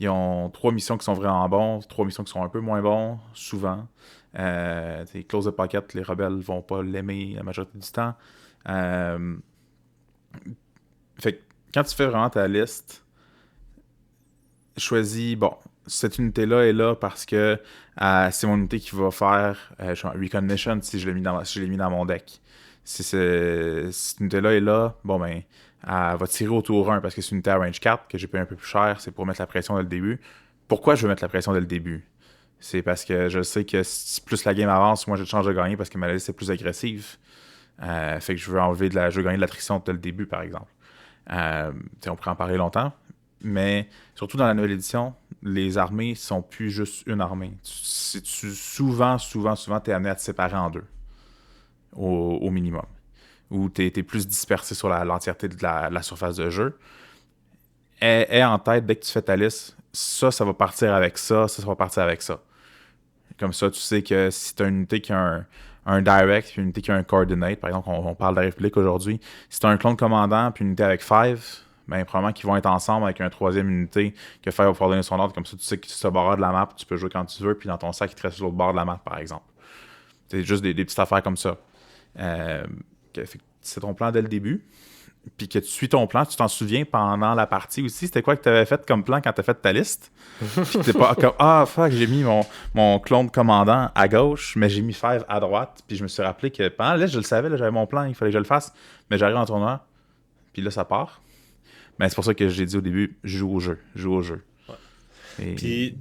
ils ont 3 missions qui sont vraiment bons, 3 missions qui sont un peu moins bons, souvent. Close the Pocket, les rebelles vont pas l'aimer la majorité du temps. Fait que quand tu fais vraiment ta liste, choisis, cette unité-là est là parce que c'est mon unité qui va faire Recognition si je l'ai mis dans mon deck. Si cette unité-là est là, elle va tirer au tour 1 parce que c'est une unité à range 4 que j'ai payé un peu plus cher, c'est pour mettre la pression dès le début. Pourquoi je veux mettre la pression dès le début? C'est parce que je sais que si plus la game avance, moi j'ai de chance de gagner parce que ma liste est plus agressive. Fait que je veux gagner de l'attrition dès le début, par exemple. On pourrait en parler longtemps. Mais surtout dans la nouvelle édition, les armées sont plus juste une armée. Souvent, t'es amené à te séparer en deux. Au minimum. Ou t'es plus dispersé sur l'entièreté de la surface de jeu. Aie en tête, dès que tu fais ta liste, ça va partir avec ça va partir avec ça. Comme ça, tu sais que si tu as une unité qui a un direct puis une unité qui a un coordinate, par exemple, on parle de la République aujourd'hui, si tu as un clone commandant puis une unité avec 5, probablement qu'ils vont être ensemble avec une troisième unité que 5 va pouvoir donner son ordre. Comme ça, tu sais que ce bord de la map, tu peux jouer quand tu veux, puis dans ton sac, il te reste sur l'autre bord de la map, par exemple. C'est juste des petites affaires comme ça. C'est ton plan dès le début. Puis que tu suis ton plan, tu t'en souviens pendant la partie aussi. C'était quoi que tu avais fait comme plan quand tu as fait ta liste? Puis t'es pas comme fuck, j'ai mis mon clone commandant à gauche, mais j'ai mis 5 à droite. Puis je me suis rappelé que pendant la liste, je le savais, là, j'avais mon plan, il fallait que je le fasse. Mais j'arrive en tournoi, puis là, ça part. Mais c'est pour ça que j'ai dit au début, joue au jeu. Ouais. Puis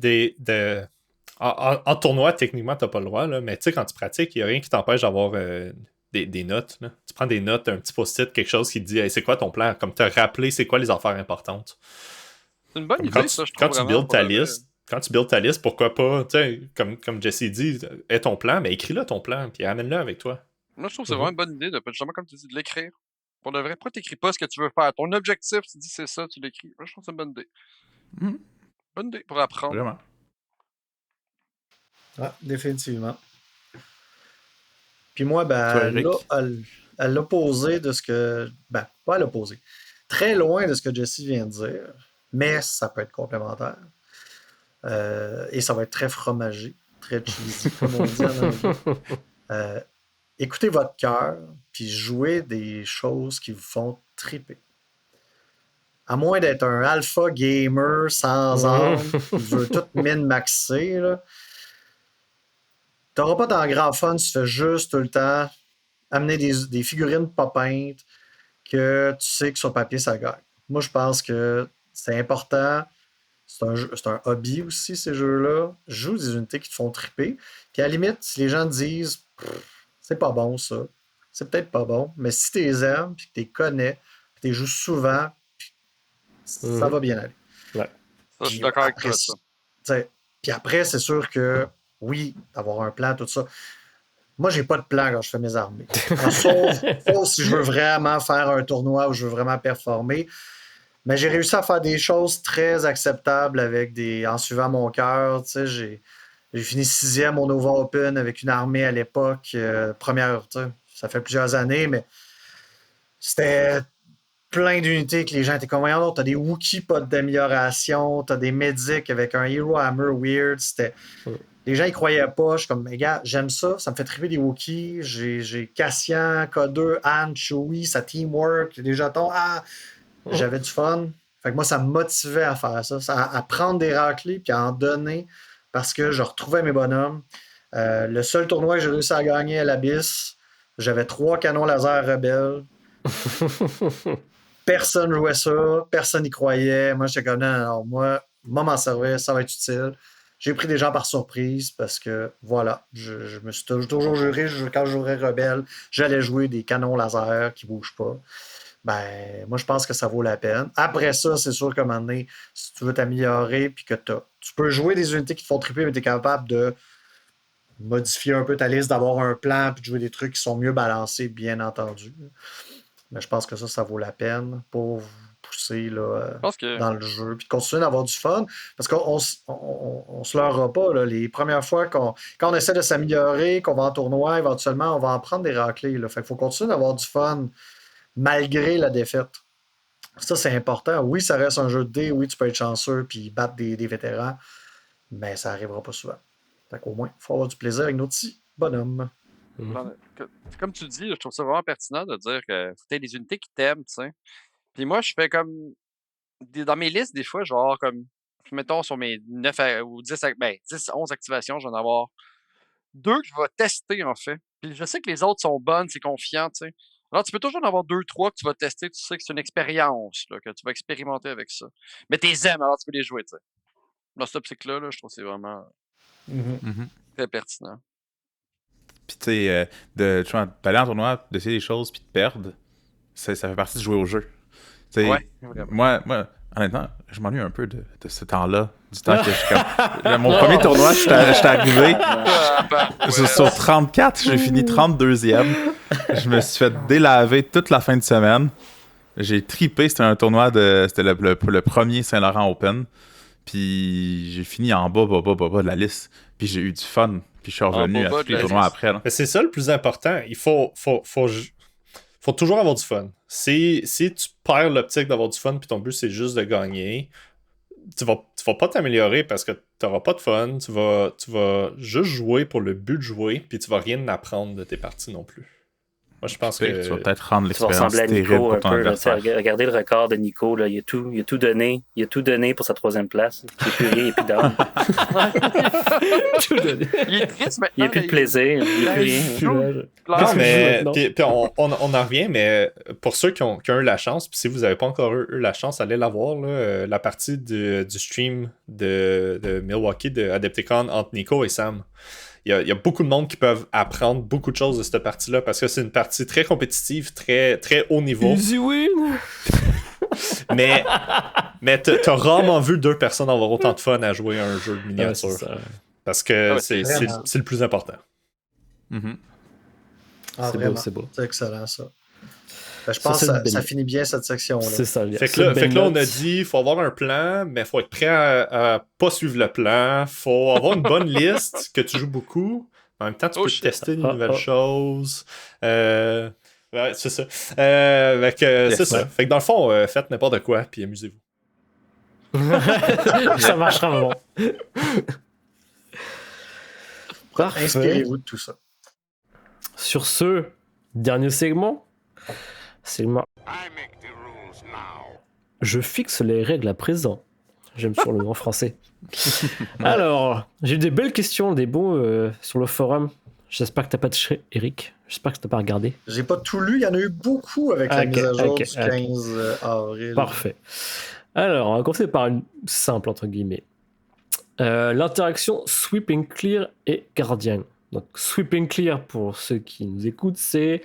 en tournoi, techniquement, t'as pas le droit, là, mais tu sais, quand tu pratiques, il n'y a rien qui t'empêche d'avoir des notes. Là. Tu prends des notes, un petit post-it, quelque chose qui te dit hey, c'est quoi ton plan, comme te rappeler c'est quoi les affaires importantes. C'est une bonne idée, ça, je trouve. Quand tu builds ta liste, pourquoi pas, tu sais, comme Jesse dit, aie ton plan, mais écris-le ton plan, puis amène-le avec toi. Moi, je trouve que c'est vraiment une bonne idée, justement, comme tu dis, de l'écrire. Pour de vrai, pourquoi t'écris pas ce que tu veux faire? Ton objectif, tu dis c'est ça, tu l'écris. Moi, je trouve que c'est une bonne idée. Bonne idée pour apprendre. Vraiment. Ah, définitivement. Puis moi, là, à l'opposé de ce que... pas à l'opposé. Très loin de ce que Jesse vient de dire, mais ça peut être complémentaire. Et ça va être très fromagé, très cheesy, comme on dit en anglais. Écoutez votre cœur, puis jouez des choses qui vous font triper. À moins d'être un alpha gamer sans âme, qui veut tout min-maxer, là, t'auras pas tant grand fun si tu fais juste tout le temps amener des figurines pas peintes que tu sais que sur papier, ça gagne. Moi, je pense que c'est important. C'est un hobby aussi, ces jeux-là. Joue des unités qui te font triper. Puis à la limite, si les gens te disent c'est pas bon ça, c'est peut-être pas bon, mais si tu les aimes, puis que tu les connais, puis tu les joues souvent, ça va bien aller. Ouais. Ça, je suis d'accord avec toi. Puis après, c'est sûr que oui, d'avoir un plan, tout ça. Moi, j'ai pas de plan quand je fais mes armées. Sauf si je veux vraiment faire un tournoi où je veux vraiment performer. Mais j'ai réussi à faire des choses très acceptables en suivant mon cœur. J'ai fini 6e au Nova Open avec une armée à l'époque. Première, ça fait plusieurs années, mais c'était plein d'unités que les gens étaient comme voyons, t'as des Wookiees pas d'amélioration, t'as des Medics avec un Hero Hammer weird. Les gens y croyaient pas. Je suis comme, mais gars, j'aime ça me fait triper des Wookiees. J'ai Cassian, K2, Han, Chewie, ça teamwork, les jetons. J'avais du fun. Fait que moi, ça me motivait à faire ça, à prendre des raclés puis à en donner parce que je retrouvais mes bonhommes. Le seul tournoi que j'ai réussi à gagner à l'Abyss, j'avais 3 canons laser rebelles. Personne jouait ça, personne n'y croyait. Moi, j'étais comme, non, moi m'en servir, ça va être utile. J'ai pris des gens par surprise parce que, voilà, je me suis toujours juré, quand je jouerais Rebelle, j'allais jouer des canons laser qui ne bougent pas. Ben, moi, je pense que ça vaut la peine. Après ça, c'est sûr qu'à un moment donné, si tu veux t'améliorer, puis que tu peux jouer des unités qui te font triper, mais tu es capable de modifier un peu ta liste, d'avoir un plan, puis de jouer des trucs qui sont mieux balancés, bien entendu. Mais je pense que ça vaut la peine pour vous pousser là, dans le jeu, puis de continuer d'avoir du fun. Parce qu'on se leurra pas, là, les premières fois quand on essaie de s'améliorer, qu'on va en tournoi, éventuellement, on va en prendre des raclés. Là. Fait qu'il faut continuer d'avoir du fun malgré la défaite. Ça, c'est important. Oui, ça reste un jeu de dés. Oui, tu peux être chanceux puis battre des vétérans, mais ça n'arrivera pas souvent. Fait qu'au moins, il faut avoir du plaisir avec nos petits bonhommes. Comme tu dis, je trouve ça vraiment pertinent de dire que faut que des unités qui t'aiment, tu sais. Puis moi, je fais comme... Dans mes listes, des fois, je vais avoir comme... Mettons, sur mes 9 ou 10, 11 activations, je vais en avoir 2 que je vais tester, en fait. Puis je sais que les autres sont bonnes, c'est confiant, tu sais. Alors, tu peux toujours en avoir 2, 3 que tu vas tester, tu sais que c'est une expérience, là, que tu vas expérimenter avec ça. Mais t'es aimes, alors tu peux les jouer, tu sais. Dans cette optique-là, je trouve que c'est vraiment très pertinent. Puis tu sais, d'aller en tournoi, d'essayer des choses, puis de perdre, ça fait partie de jouer au jeu. Ouais, moi, honnêtement, je m'ennuie un peu de ce temps-là, du temps que mon premier tournoi, j'étais arrivé sur 34, j'ai fini 32e. Je me suis fait délaver toute la fin de semaine. J'ai tripé, c'était un tournoi c'était le premier Saint-Laurent Open. Puis j'ai fini en bas de la liste. Puis j'ai eu du fun. Puis je suis revenu à tous les tournois après. Là. Mais c'est ça le plus important. Il faut toujours avoir du fun. Si tu perds l'optique d'avoir du fun puis ton but c'est juste de gagner, tu vas pas t'améliorer parce que t'auras pas de fun. Tu vas juste jouer pour le but de jouer puis tu vas rien apprendre de tes parties non plus. Moi, je pense que tu vas peut-être rendre l'expérience terrible Nico, pour ton adversaire. Regardez le record de Nico, là, il a tout donné. Il a tout donné pour sa 3e place. Il est plus rien, il est plus down. Tout donné. Il est triste maintenant. Il n'y a plus de plaisir. Il est plus rien. Non, mais puis on en revient, mais pour ceux qui ont eu la chance, puis si vous n'avez pas encore eu la chance, allez la voir, là, la partie du stream de Milwaukee de Adepticon entre Nico et Sam. Il y a beaucoup de monde qui peuvent apprendre beaucoup de choses de cette partie-là parce que c'est une partie très compétitive, très, très haut niveau. Easy win! mais t'as rarement vu 2 personnes avoir autant de fun à jouer à un jeu de miniature. Parce que c'est le plus important. C'est beau. C'est excellent, ça. Je pense que ça finit bien cette section-là. C'est ça. Fait que là, on a dit il faut avoir un plan, mais il faut être prêt à pas suivre le plan. Il faut avoir une bonne liste, que tu joues beaucoup. En même temps, tu peux tester de nouvelles choses. Ouais, c'est ça. C'est ça. Fait que dans le fond, faites n'importe quoi, puis amusez-vous. Ça marchera vraiment. Inspirez-vous de tout ça. Sur ce, dernier segment. Je fixe les règles à présent. J'aime sur le mot en français. Alors, j'ai eu des belles questions, des bons sur le forum. J'espère que t'as pas touché, Eric. J'espère que t'as pas regardé. J'ai pas tout lu, il y en a eu beaucoup avec la mise à jour du 15 avril. Parfait. Alors, on va commencer par une simple, entre guillemets. L'interaction Sweeping Clear et Guardian. Donc, Sweeping Clear, pour ceux qui nous écoutent, c'est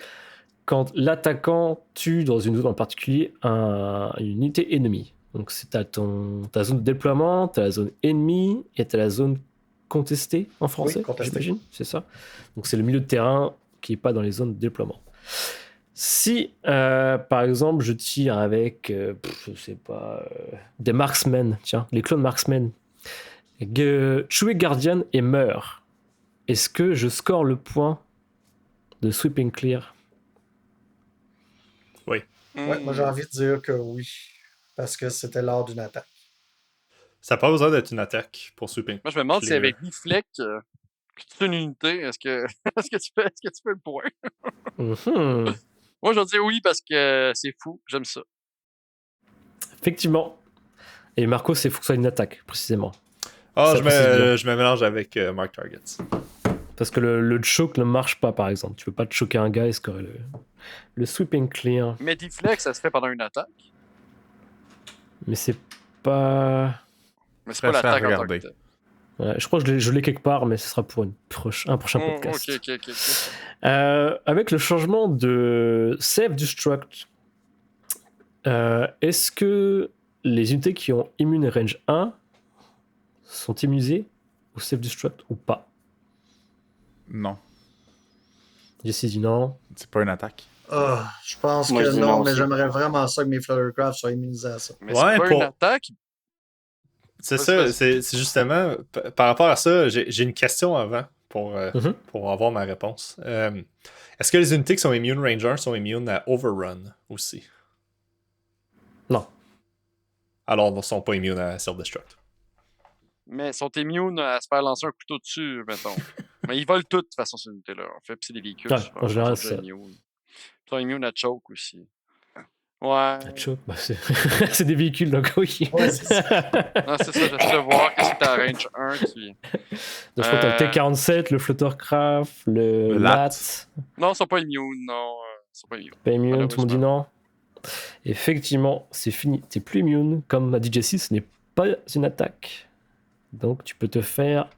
quand l'attaquant tue dans une zone en particulier une unité ennemie. Donc c'est ta zone de déploiement, t'as la zone ennemie et t'as la zone contestée en français, j'imagine, c'est ça. Donc c'est le milieu de terrain qui n'est pas dans les zones de déploiement. Si par exemple je tire avec, je sais pas, des marksmen, tiens, les clones marksmen, tuer Guardian et meurt, est-ce que je score le point de Sweeping Clear? Oui. Ouais, moi j'ai envie de dire que oui, parce que c'était lors d'une attaque. Ça n'a pas besoin d'être une attaque pour Sweeping. Moi je me demande si avec Deflect, que tu fais une unité, est-ce que tu fais le point? Moi je vais dire oui parce que c'est fou, j'aime ça. Effectivement. Et Marco, c'est fou que ce soit une attaque, précisément. Je me mélange avec Mark Targets. Parce que le choke ne marche pas, par exemple. Tu peux pas te choquer un gars et scorer le Sweeping Clear. Mais Deflect, ça se fait pendant une attaque. Mais c'est pas... Mais c'est pas l'attaque en tant que telle. Je crois que je l'ai quelque part, mais ce sera pour un prochain podcast. Ok. Avec le changement de Self-Destruct, est-ce que les unités qui ont Immune Range 1 sont immunisées au Self-Destruct ou pas? Non. Jesse dit non. C'est pas une attaque. Je pense Moi, que je dis non, non mais aussi. j'aimerais vraiment ça que mes Fluttercraft soient immunisés à ça. Mais c'est pas une attaque. C'est ça, c'est justement, par rapport à ça, j'ai une question avant pour avoir ma réponse. Est-ce que les unités qui sont Immune Ranger sont immunes à Overrun aussi? Non. Alors, ils ne sont pas immunes à Self-Destruct. Mais ils sont immunes à se faire lancer un couteau dessus, mettons. Mais ils volent toutes, de toute façon, ces unités-là. En fait, puis c'est des véhicules. Ouais, souvent, en général, ils sont c'est déjà immunes. Ils sont immunes à Choke aussi. Ouais. Choke, c'est des véhicules, donc oui. Ouais, c'est ça. Non, c'est ça, j'essaie de voir qu'est-ce que t'as à range 1 qui. Donc, je crois que t'as le T-47, le Fluttercraft, le LAT. Non, ils sont pas immunes, non. Ils sont pas immunes. Pas immune, tout le monde dit non. Effectivement, c'est fini. T'es plus immune. Comme a dit Jesse, ce n'est pas une attaque. Donc, tu peux te faire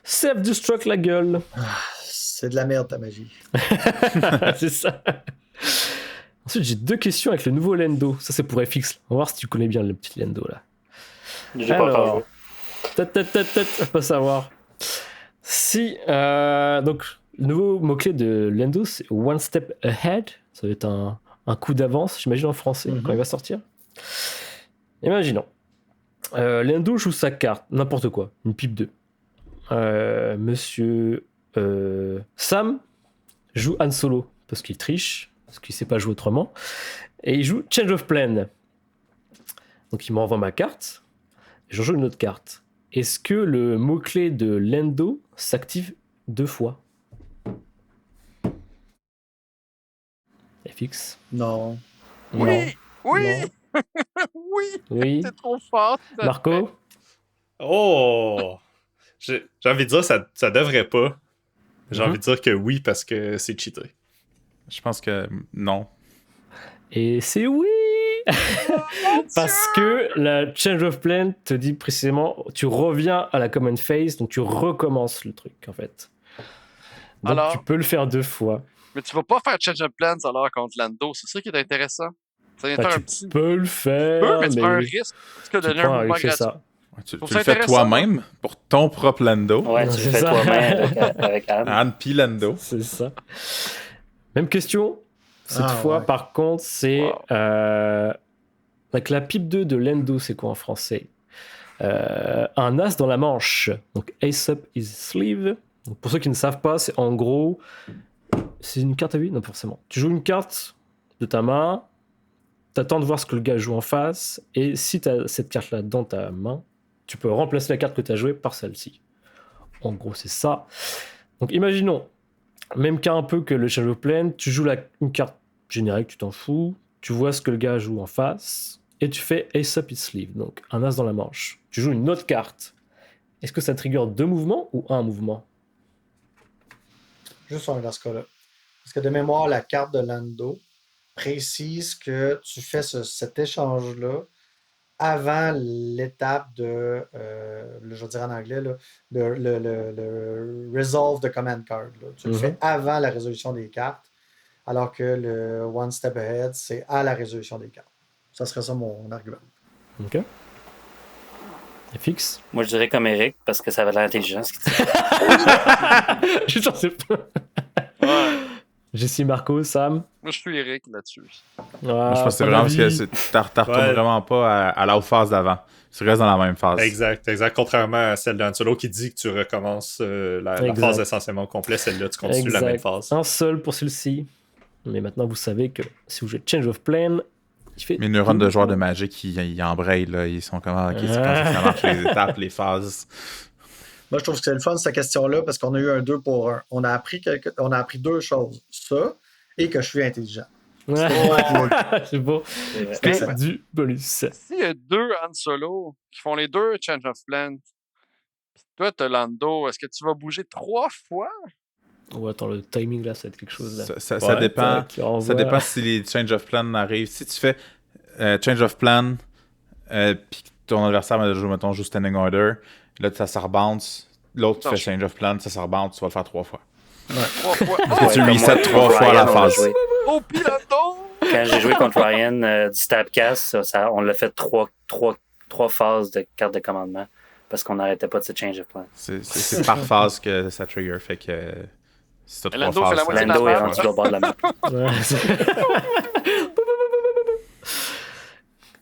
self-destruct la gueule. C'est de la merde, ta magie. C'est ça. Ensuite, j'ai 2 questions avec le nouveau Lendo. Ça, c'est pour FX. On va voir si tu connais bien le petit Lendo, là. J'ai pas encore joué. Pas savoir. Si, donc, le nouveau mot-clé de Lendo, c'est One Step Ahead. Ça va être un coup d'avance, j'imagine en français, quand il va sortir. Imaginons. Lendo joue sa carte, n'importe quoi, une pipe 2. Monsieur Sam joue Han Solo, parce qu'il triche, parce qu'il sait pas jouer autrement. Et il joue Change of Plan. Donc il m'envoie ma carte, et j'en joue une autre carte. Est-ce que le mot-clé de Lendo s'active 2 fois? FX? Non. Oui! Oui! Non. Oui. C'est trop fort! Marco? Oh! J'ai envie de dire ça devrait pas. J'ai envie de dire que oui parce que c'est cheaté. Je pense que non. Et c'est oui! Parce que la Change of Plan te dit précisément, tu reviens à la common phase, donc tu recommences le truc en fait. Donc Alors, tu peux le faire 2 fois. Mais tu vas pas faire Change of Plans alors contre Lando, c'est ça qui est intéressant. Ça vient faire un petit. Tu peux le faire, mais tu prends un risque. Parce que donner un mouvement gratuit. Ça. Tu le fais toi-même pour ton propre Lando. Ouais, tu le fais toi-même avec Anne. Anne puis Lando. C'est ça. Même question. Cette fois, par contre, c'est avec la pipe 2 de Lendo, c'est quoi en français? Un as dans la manche. Donc ace up his sleeve. Donc, pour ceux qui ne savent pas, c'est en gros, c'est une carte à 8? Non, forcément. Tu joues une carte de ta main, t'attends de voir ce que le gars joue en face, et si tu as cette carte-là dans ta main, tu peux remplacer la carte que tu as jouée par celle-ci. En gros, c'est ça. Donc imaginons, même cas un peu que le Shadow Plane, tu joues une carte générique, tu t'en fous, tu vois ce que le gars joue en face, et tu fais Ace Up His Sleeve, donc un as dans la manche. Tu joues une autre carte. Est-ce que ça trigger 2 mouvements ou un mouvement? Juste un dans ce cas-là. Parce que de mémoire, la carte de Lando précise que tu fais cet échange-là avant l'étape de, je vais dire en anglais, là, le resolve de command card. Là. Tu le fais avant la résolution des cartes, alors que le one step ahead, c'est à la résolution des cartes. Ça serait ça mon argument. Ok. FX? Moi, je dirais comme Eric, parce que ça avait l'intelligence qui dit. Je sais pas. Jessie, Marco, Sam? Moi, je suis Eric là-dessus. Moi, je pense que c'est vraiment parce que tu retournes vraiment pas à la phase d'avant. Tu restes dans la même phase. Exact. Contrairement à celle d'Han Solo qui dit que tu recommences la phase essentiellement complète, celle-là, tu continues la même phase. Un seul pour celle-ci. Mais maintenant, vous savez que si vous jouez Change of Plan, il fait. Mes neurones de joueurs de Magic, ils embrayent, là. Ils sont comment c'est comme ça marche, les étapes, les phases. Moi, je trouve que c'est le fun, cette question-là, parce qu'on a eu un 2 pour 1. On a appris 2 choses. Ça, et que je suis intelligent. C'est beau. C'est du bonus. S'il y a 2 Han Solo qui font les 2 Change of Plan, puis toi, t'as Lando, est-ce que tu vas bouger 3 fois? Oh, attends, le timing là, ça va être quelque chose. Là. Ça dépend. Ça dépend si les Change of Plan arrivent. Si tu fais Change of Plan, puis ton adversaire joue Standing Order, Là, ça rebounce. L'autre, tu fais change of plan, ça rebounce, tu vas le faire 3 fois. 3 fois. Parce que tu reset 3 fois la phase. Oh, piloton! Quand j'ai joué contre Ryan du Stabcast, on l'a fait 3 phases de carte de commandement parce qu'on n'arrêtait pas de se change of plan. C'est par phase que ça trigger, fait que si t'as 3 Lando phases... fait la moitié de la Lando est map. rendu au bord de la map.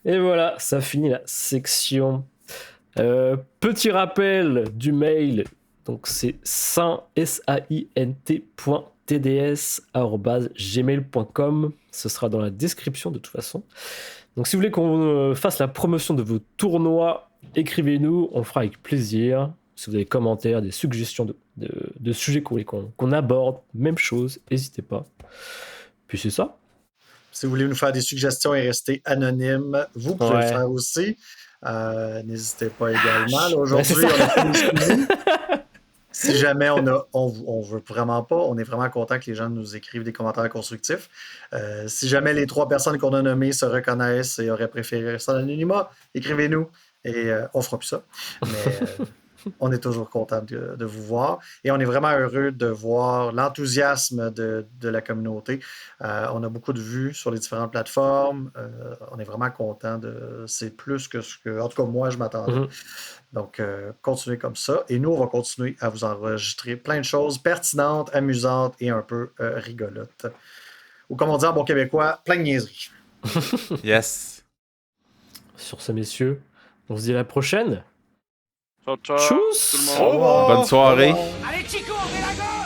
Et voilà, ça finit la section. Petit rappel du mail, donc c'est saint.tds@gmail.com. Ce sera dans la description de toute façon. Donc si vous voulez qu'on fasse la promotion de vos tournois, écrivez-nous, on le fera avec plaisir. Si vous avez des commentaires, des suggestions de sujets qu'on aborde, même chose, n'hésitez pas. Puis c'est ça. Si vous voulez nous faire des suggestions et rester anonyme, vous pouvez le faire aussi. N'hésitez pas également. Là, aujourd'hui, on a fait des suivis. Si jamais on veut vraiment pas, on est vraiment content que les gens nous écrivent des commentaires constructifs. Si jamais les 3 personnes qu'on a nommées se reconnaissent et auraient préféré rester en anonymat, écrivez-nous et on fera plus ça. Mais on est toujours content de vous voir et on est vraiment heureux de voir l'enthousiasme de la communauté. On a beaucoup de vues sur les différentes plateformes. On est vraiment content c'est plus que ce que, en tout cas, moi, je m'attendais. Donc, continuez comme ça. Et nous, on va continuer à vous enregistrer plein de choses pertinentes, amusantes et un peu rigolotes. Ou comme on dit en bon québécois, plein de niaiseries. Yes. Sur ce, messieurs, on se dit à la prochaine. Ciao, ciao. Tchuss! Tout le monde. Bonne soirée. Allez, Chico, on fait la gauche!